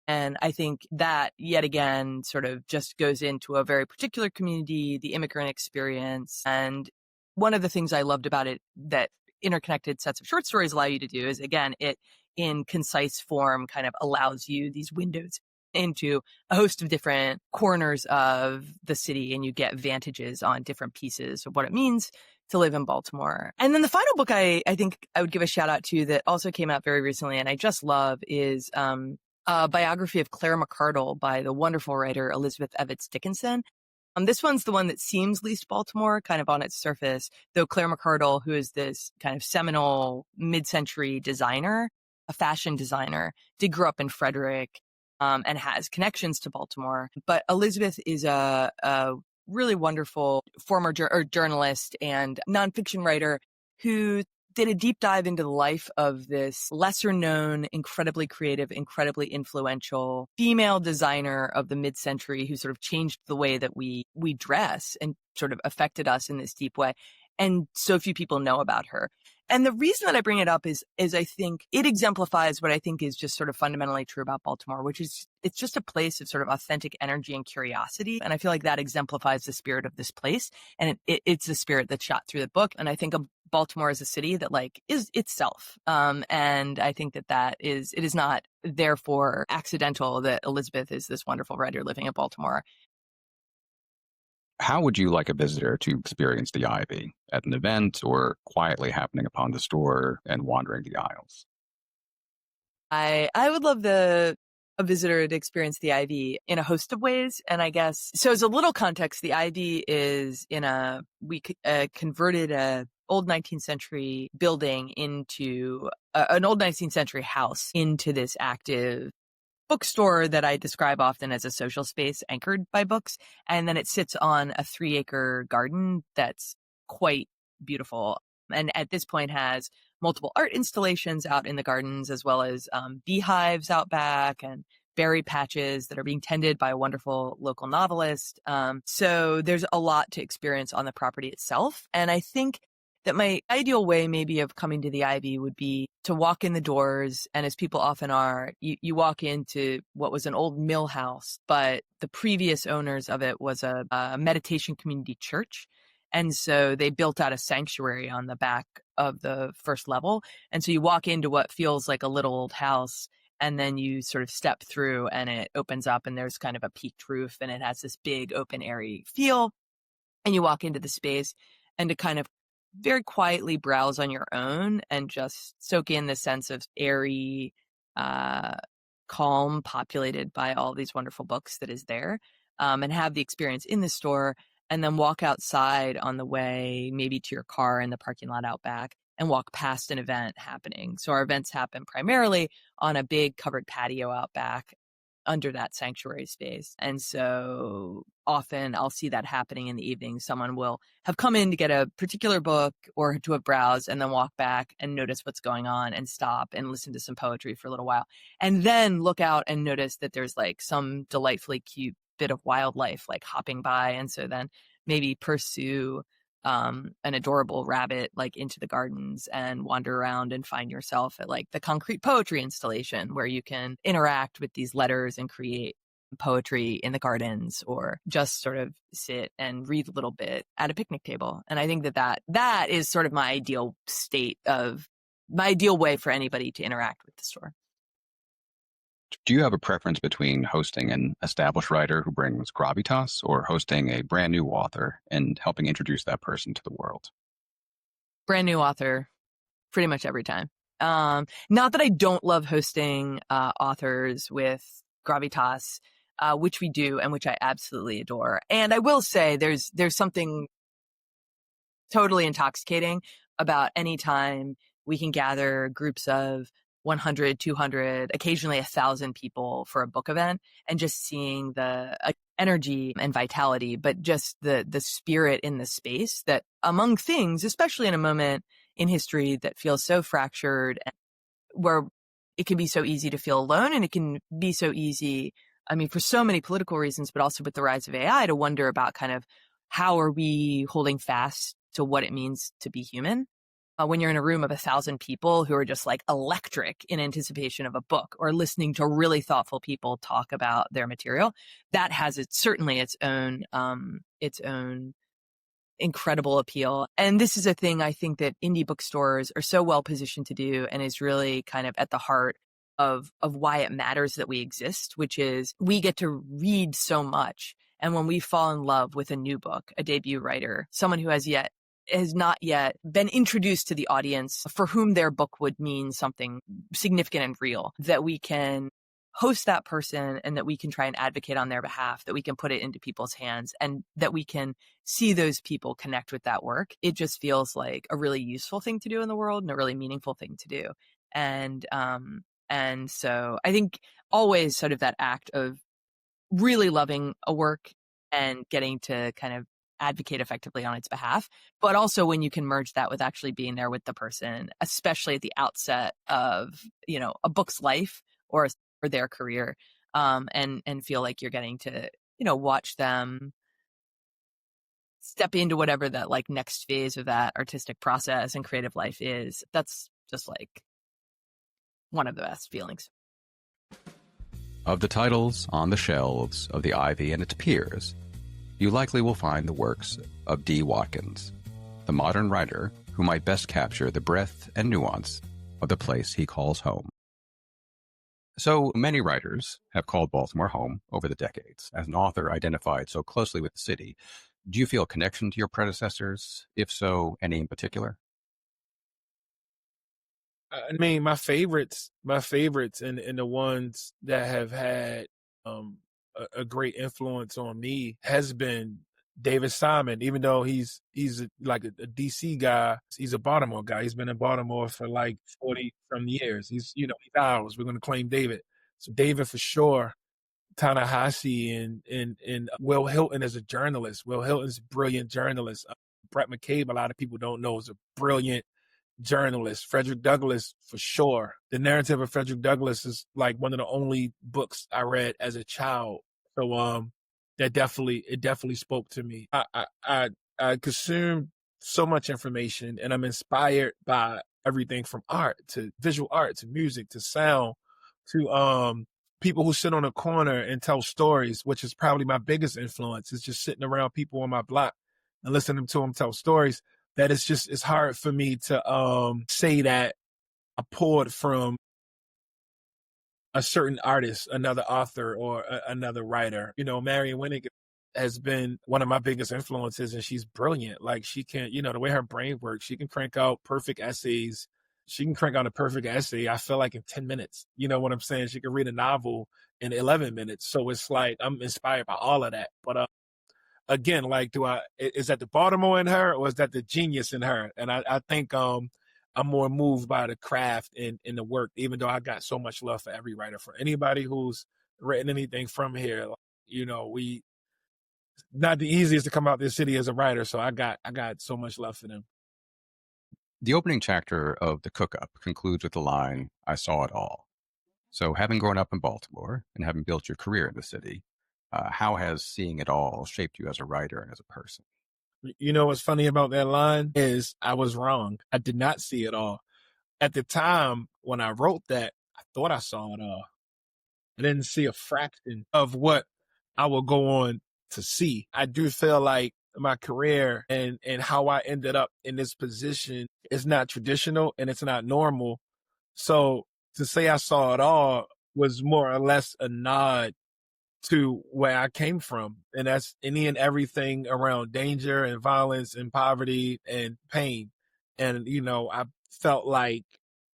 And I think that, yet again, sort of just goes into a very particular community, the immigrant experience. And one of the things I loved about it that interconnected sets of short stories allow you to do is, again, it in concise form kind of allows you these windows into a host of different corners of the city, and you get vantages on different pieces of what it means to live in Baltimore. And then the final book I think I would give a shout out to that also came out very recently and I just love is a biography of Claire McCardle by the wonderful writer Elizabeth Evans Dickinson. This one's the one that seems least Baltimore, kind of on its surface, though Claire McCardle, who is this kind of seminal mid-century designer, a fashion designer, did grow up in Frederick, and has connections to Baltimore. But Elizabeth is a really wonderful former journalist and nonfiction writer who did a deep dive into the life of this lesser known, incredibly creative, incredibly influential female designer of the mid-century who sort of changed the way that we dress and sort of affected us in this deep way. And so few people know about her. And the reason that I bring it up is I think it exemplifies what I think is just sort of fundamentally true about Baltimore, which is it's just a place of sort of authentic energy and curiosity. And I feel like that exemplifies the spirit of this place. And it's the spirit that's shot through the book. And I think Baltimore is a city that like is itself. And I think it is not therefore accidental that Elizabeth is this wonderful writer living in Baltimore. How would you like a visitor to experience the Ivy? At an event or quietly happening upon the store and wandering the aisles? I would love a visitor to experience the Ivy in a host of ways. And I guess, so as a little context, the Ivy is we converted a old 19th century building into an old 19th century house into this active bookstore that I describe often as a social space anchored by books. And then it sits on a 3-acre garden that's quite beautiful. And at this point has multiple art installations out in the gardens, as well as beehives out back and berry patches that are being tended by a wonderful local novelist. So there's a lot to experience on the property itself. And I think that my ideal way maybe of coming to the Ivy would be to walk in the doors. And as people often are, you walk into what was an old mill house, but the previous owners of it was a meditation community church. And so they built out a sanctuary on the back of the first level. And so you walk into what feels like a little old house, and then you sort of step through and it opens up and there's kind of a peaked roof and it has this big open airy feel. And you walk into the space and to kind of very quietly browse on your own and just soak in the sense of airy, calm, populated by all these wonderful books that is there, and have the experience in the store, and then walk outside on the way, maybe to your car in the parking lot out back, and walk past an event happening. So our events happen primarily on a big covered patio out back under that sanctuary space. And so often I'll see that happening in the evening. Someone will have come in to get a particular book or to have browsed and then walk back and notice what's going on and stop and listen to some poetry for a little while. And then look out and notice that there's like some delightfully cute bit of wildlife like hopping by. And so then maybe pursue an adorable rabbit like into the gardens and wander around and find yourself at like the concrete poetry installation where you can interact with these letters and create poetry in the gardens, or just sort of sit and read a little bit at a picnic table. And I think that is sort of my ideal way for anybody to interact with the store. Do you have a preference between hosting an established writer who brings gravitas or hosting a brand new author and helping introduce that person to the world? Brand new author, pretty much every time. Not that I don't love hosting authors with gravitas, which we do and which I absolutely adore. And I will say there's something totally intoxicating about any time we can gather groups of 100, 200, occasionally 1,000 people for a book event, and just seeing the energy and vitality, but just the spirit in the space that among things, especially in a moment in history that feels so fractured, where it can be so easy to feel alone, and it can be so easy, I mean, for so many political reasons, but also with the rise of AI, to wonder about kind of how are we holding fast to what it means to be human? When you're in a room of 1,000 people who are just like electric in anticipation of a book, or listening to really thoughtful people talk about their material, that has certainly its own incredible appeal. And this is a thing I think that indie bookstores are so well positioned to do, and is really kind of at the heart of why it matters that we exist, which is we get to read so much. And when we fall in love with a new book, a debut writer, someone who has not yet been introduced to the audience for whom their book would mean something significant and real, that we can host that person and that we can try and advocate on their behalf, that we can put it into people's hands, and that we can see those people connect with that work. It just feels like a really useful thing to do in the world and a really meaningful thing to do. And so I think always sort of that act of really loving a work and getting to kind of advocate effectively on its behalf, but also when you can merge that with actually being there with the person, especially at the outset of, a book's life or their career, and feel like you're getting to, watch them step into whatever that like next phase of that artistic process and creative life is. That's just like one of the best feelings. Of the titles on the shelves of the Ivy and its peers, you likely will find the works of D. Watkins, the modern writer who might best capture the breadth and nuance of the place he calls home. So many writers have called Baltimore home over the decades. As an author identified so closely with the city, do you feel a connection to your predecessors? If so, any in particular? I mean, my favorites, and the ones that have had a great influence on me has been David Simon. Even though he's like a DC guy, he's a Baltimore guy. He's been in Baltimore for like 40 some years. He's he's ours. We're going to claim David. So David for sure. Ta-Nehisi and Will Hilton is a journalist. Will Hilton's a brilliant journalist. Brett McCabe, a lot of people don't know, is a brilliant journalist. Frederick Douglass, for sure. The narrative of Frederick Douglass is like one of the only books I read as a child. So it definitely spoke to me. I consume so much information, and I'm inspired by everything from art to visual art to music to sound to people who sit on a corner and tell stories, which is probably my biggest influence, is just sitting around people on my block and listening to them tell stories. That it's hard for me to say that I pulled from a certain artist, another author, or another writer. Marion Winik has been one of my biggest influences, and she's brilliant. Like, she can, the way her brain works, she can crank out perfect essays. She can crank out a perfect essay, I feel like, in 10 minutes. You know what I'm saying? She can read a novel in 11 minutes. So it's like, I'm inspired by all of that. But again, like, is that the Baltimore in her, or is that the genius in her? And I think I'm more moved by the craft and the work, even though I got so much love for every writer. For anybody who's written anything from here, we not the easiest to come out this city as a writer. So I got so much love for them. The opening chapter of The Cook-Up concludes with the line, "I saw it all." So having grown up in Baltimore and having built your career in the city, how has seeing it all shaped you as a writer and as a person? What's funny about that line is I was wrong. I did not see it all. At the time when I wrote that, I thought I saw it all. I didn't see a fraction of what I will go on to see. I do feel like my career and how I ended up in this position is not traditional and it's not normal. So to say I saw it all was more or less a nod to where I came from. And that's any and everything around danger and violence and poverty and pain. And, I felt like,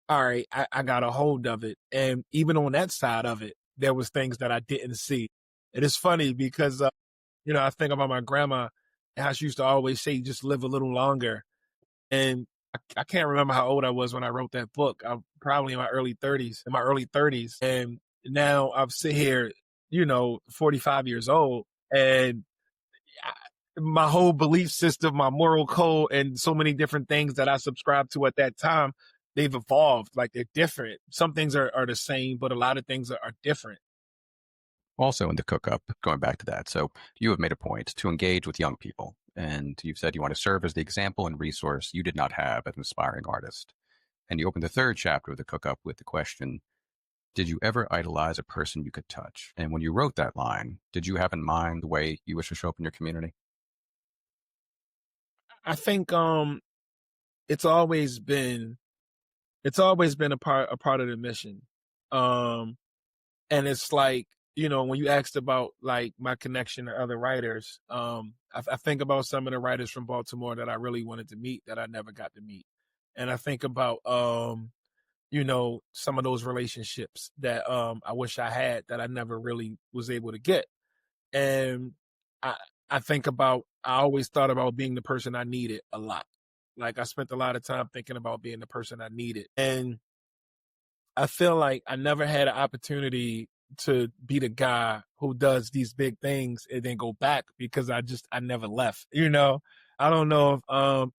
all right, I got a hold of it. And even on that side of it, there was things that I didn't see. It is funny because, I think about my grandma and how she used to always say, just live a little longer. And I can't remember how old I was when I wrote that book. I'm probably in my early 30s. And now I'm sitting here, 45 years old, and my whole belief system, my moral code, and so many different things that I subscribed to at that time, they've evolved. Like, they're different. Some things are the same, but a lot of things are different. Also in The Cook-Up, going back to that, so you have made a point to engage with young people, and you've said you want to serve as the example and resource you did not have as an aspiring artist. And you opened the third chapter of The Cook-Up with the question, did you ever idolize a person you could touch? And when you wrote that line, did you have in mind the way you wish to show up in your community? I think it's always been a part of the mission. And it's like, when you asked about like my connection to other writers, I think about some of the writers from Baltimore that I really wanted to meet that I never got to meet. And I think about some of those relationships that I wish I had that I never really was able to get. And I think about, I always thought about being the person I needed a lot. Like, I spent a lot of time thinking about being the person I needed. And I feel like I never had an opportunity to be the guy who does these big things and then go back because I never left. I don't know if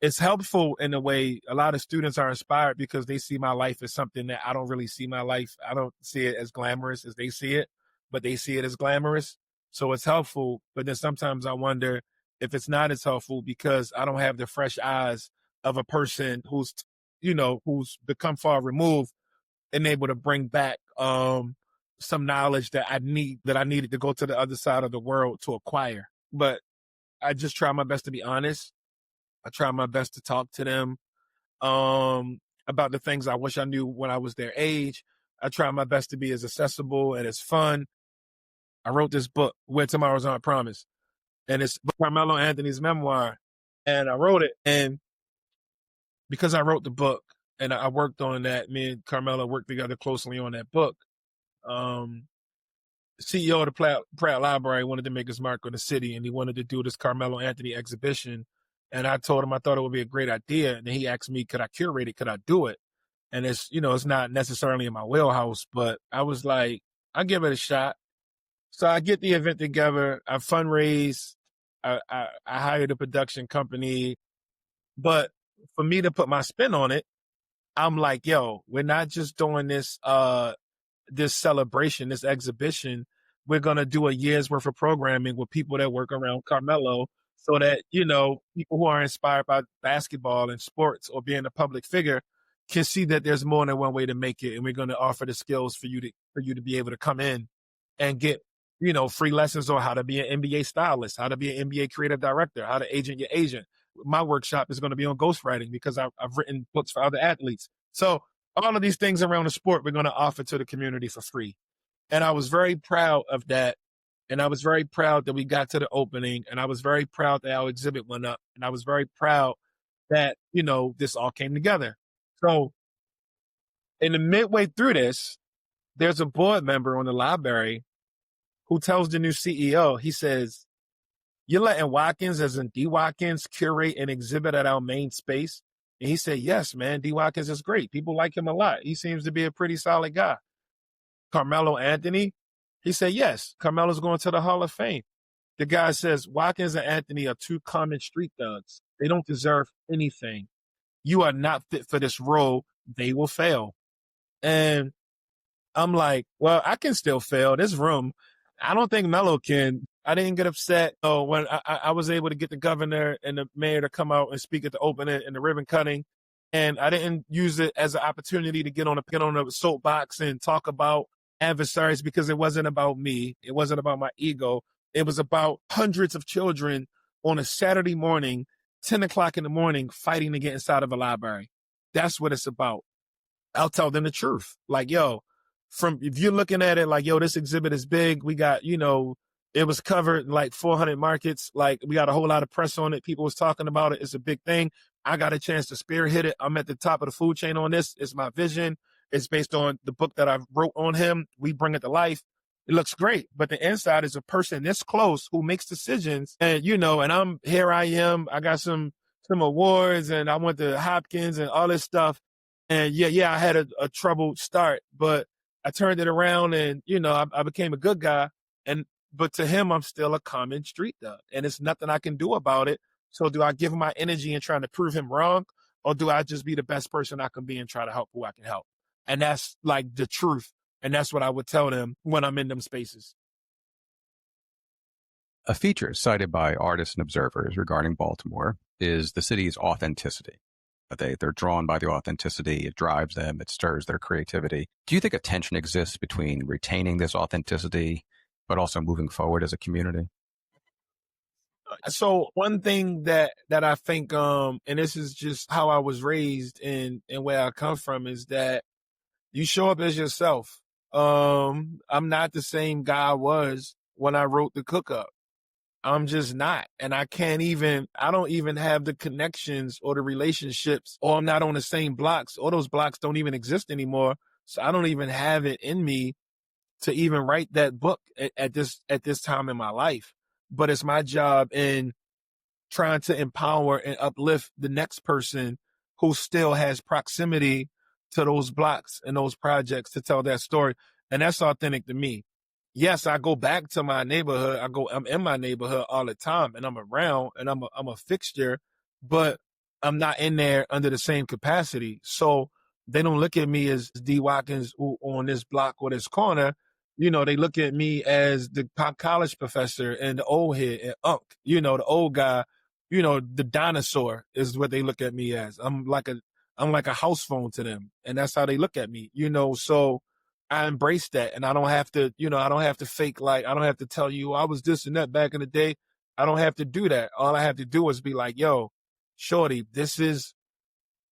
it's helpful in a way. A lot of students are inspired because they see my life as something that I don't really see my life. I don't see it as glamorous as they see it, but they see it as glamorous. So it's helpful. But then sometimes I wonder if it's not as helpful because I don't have the fresh eyes of a person who's become far removed and able to bring back some knowledge that I needed to go to the other side of the world to acquire. But I just try my best to be honest. I try my best to talk to them about the things I wish I knew when I was their age. I try my best to be as accessible and as fun. I wrote this book, Where Tomorrow's Not Promised, and it's Carmelo Anthony's memoir. And I wrote it, and because I wrote the book and I worked on that, me and Carmelo worked together closely on that book. CEO of the Pratt Library wanted to make his mark on the city, and he wanted to do this Carmelo Anthony exhibition. And I told him I thought it would be a great idea. And then he asked me, could I curate it? Could I do it? And it's, it's not necessarily in my wheelhouse, but I was like, I'll give it a shot. So I get the event together. I fundraise. I hired a production company. But for me to put my spin on it, I'm like, yo, we're not just doing this this celebration, this exhibition. We're going to do a year's worth of programming with people that work around Carmelo so that, people who are inspired by basketball and sports or being a public figure can see that there's more than one way to make it. And we're going to offer the skills for you to be able to come in and get, free lessons on how to be an NBA stylist, how to be an NBA creative director, how to agent your agent. My workshop is going to be on ghostwriting because I've written books for other athletes. So all of these things around the sport, we're going to offer to the community for free. And I was very proud of that. And I was very proud that we got to the opening. And I was very proud that our exhibit went up. And I was very proud that, this all came together. So in the midway through this, there's a board member on the library who tells the new CEO, he says, you're letting Watkins, as in D. Watkins, curate an exhibit at our main space? And he said, yes, man, D. Watkins is great. People like him a lot. He seems to be a pretty solid guy. Carmelo Anthony? He said, yes, Carmelo's going to the Hall of Fame. The guy says, Watkins and Anthony are two common street thugs. They don't deserve anything. You are not fit for this role. They will fail. And I'm like, well, I can still fail. This room, I don't think Melo can. I didn't get upset when I was able to get the governor and the mayor to come out and speak at the opening and the ribbon cutting. And I didn't use it as an opportunity to get on a soapbox and talk about adversaries because it wasn't about me. It wasn't about my ego. It was about hundreds of children on a Saturday morning, 10 o'clock in the morning, fighting to get inside of a library. That's what it's about. I'll tell them the truth. Like, yo, if you're looking at it like, yo, this exhibit is big. We got, it was covered in like 400 markets. Like, we got a whole lot of press on it. People was talking about it. It's a big thing. I got a chance to spearhead it. I'm at the top of the food chain on this. It's my vision. It's based on the book that I wrote on him. We bring it to life. It looks great. But the inside is a person this close who makes decisions. And, and here I am. I got some awards and I went to Hopkins and all this stuff. And I had a troubled start, but I turned it around and, I became a good guy. But to him, I'm still a common street thug and it's nothing I can do about it. So do I give him my energy and trying to prove him wrong? Or do I just be the best person I can be and try to help who I can help? And that's like the truth. And that's what I would tell them when I'm in them spaces. A feature cited by artists and observers regarding Baltimore is the city's authenticity. They're drawn by the authenticity. It drives them. It stirs their creativity. Do you think a tension exists between retaining this authenticity, but also moving forward as a community? So one thing that I think, and this is just how I was raised and where I come from, is that you show up as yourself. I'm not the same guy I was when I wrote the Cook-Up. I'm just not. And I don't even have the connections or the relationships, or I'm not on the same blocks, or those blocks don't even exist anymore. So I don't even have it in me to even write that book at this time in my life. But it's my job in trying to empower and uplift the next person who still has proximity to those blocks and those projects to tell that story. And that's authentic to me. Yes, I go back to my neighborhood. I'm in my neighborhood all the time and I'm around and I'm a fixture, but I'm not in there under the same capacity. So they don't look at me as D. Watkins on this block or this corner. They look at me as the college professor and the old head and Unc, the old guy, the dinosaur is what they look at me as. I'm like a house phone to them. And that's how they look at me, so I embrace that. And I don't have to, I don't have to fake, like, I don't have to tell you I was this and that back in the day. I don't have to do that. All I have to do is be like, yo, Shorty, this is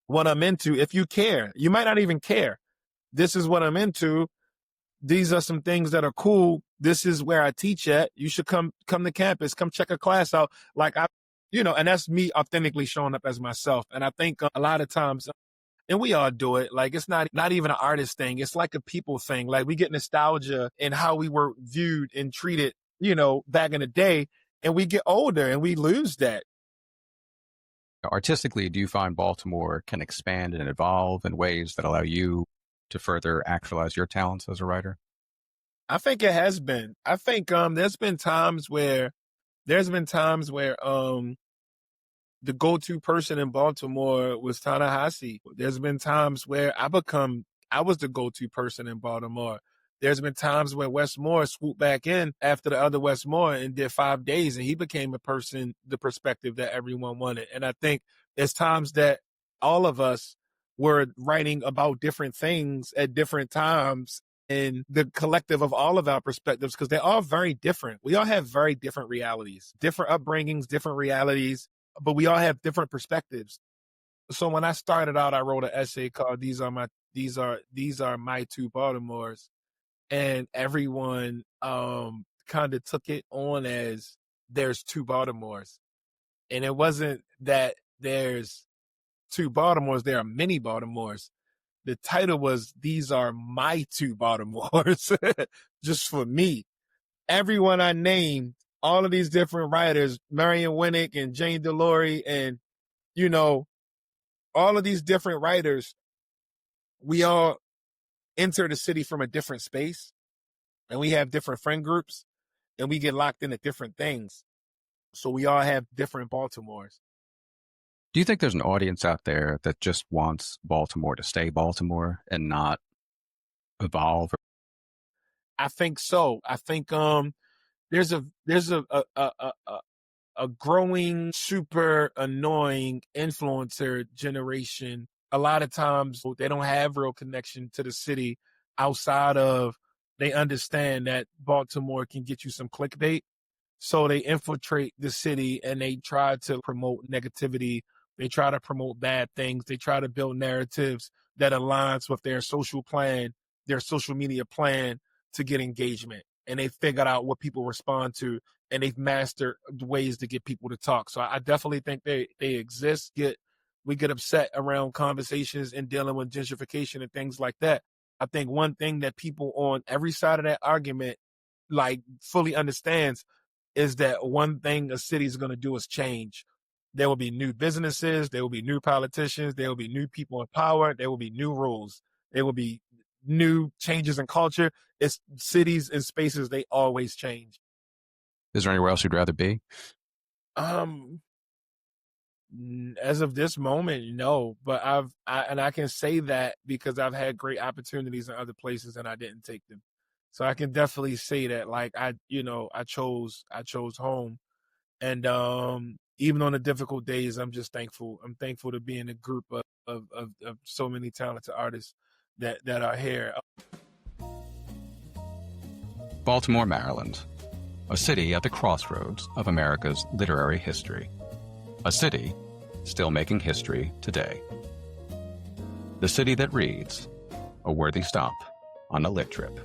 what I'm into. If you care, you might not even care. This is what I'm into. These are some things that are cool. This is where I teach at. You should come to campus, come check a class out. Like and that's me authentically showing up as myself. And I think a lot of times, and we all do it, like it's not even an artist thing. It's like a people thing. Like we get nostalgia in how we were viewed and treated, back in the day, and we get older and we lose that. Artistically, do you find Baltimore can expand and evolve in ways that allow you to further actualize your talents as a writer? I think it has been. I think there's been times where the go-to person in Baltimore was Ta-Nehisi. There's been times where I was the go-to person in Baltimore. There's been times where Westmore swooped back in after the other Westmore and did 5 days, and he became the perspective that everyone wanted. And I think there's times that all of us were writing about different things at different times in the collective of all of our perspectives, because they're all very different. We all have very different realities, different upbringings, different realities, but we all have different perspectives. So when I started out, I wrote an essay called These Are My Two Baltimores. And everyone kind of took it on as there's two Baltimores. And it wasn't that there's two Baltimores, there are many Baltimores. The title was These Are My Two Baltimores, just for me. Everyone I named, all of these different writers, Marion Winik and Jane DeLaury and, all of these different writers, we all enter the city from a different space, and we have different friend groups, and we get locked into different things. So we all have different Baltimores. Do you think there's an audience out there that just wants Baltimore to stay Baltimore and not evolve? I think so. I think there's a growing, super annoying influencer generation. A lot of times they don't have real connection to the city outside of they understand that Baltimore can get you some clickbait. So they infiltrate the city and they try to promote negativity. They try to promote bad things. They try to build narratives that aligns with their social plan, their social media plan to get engagement. And they figured out what people respond to, and they've mastered ways to get people to talk. So I definitely think they exist. We get upset around conversations and dealing with gentrification and things like that. I think one thing that people on every side of that argument fully understands is that one thing a city is going to do is change. There will be new businesses. There will be new politicians. There will be new people in power. There will be new rules. There will be new changes in culture. It's cities and spaces. They always change. Is there anywhere else you'd rather be? As of this moment, no, but I can say that because I've had great opportunities in other places and I didn't take them. So I can definitely say that I chose home. And even on the difficult days, I'm just thankful. I'm thankful to be in a group of so many talented artists that are here. Baltimore, Maryland, a city at the crossroads of America's literary history. A city still making history today. The city that reads, a worthy stop on a lit trip.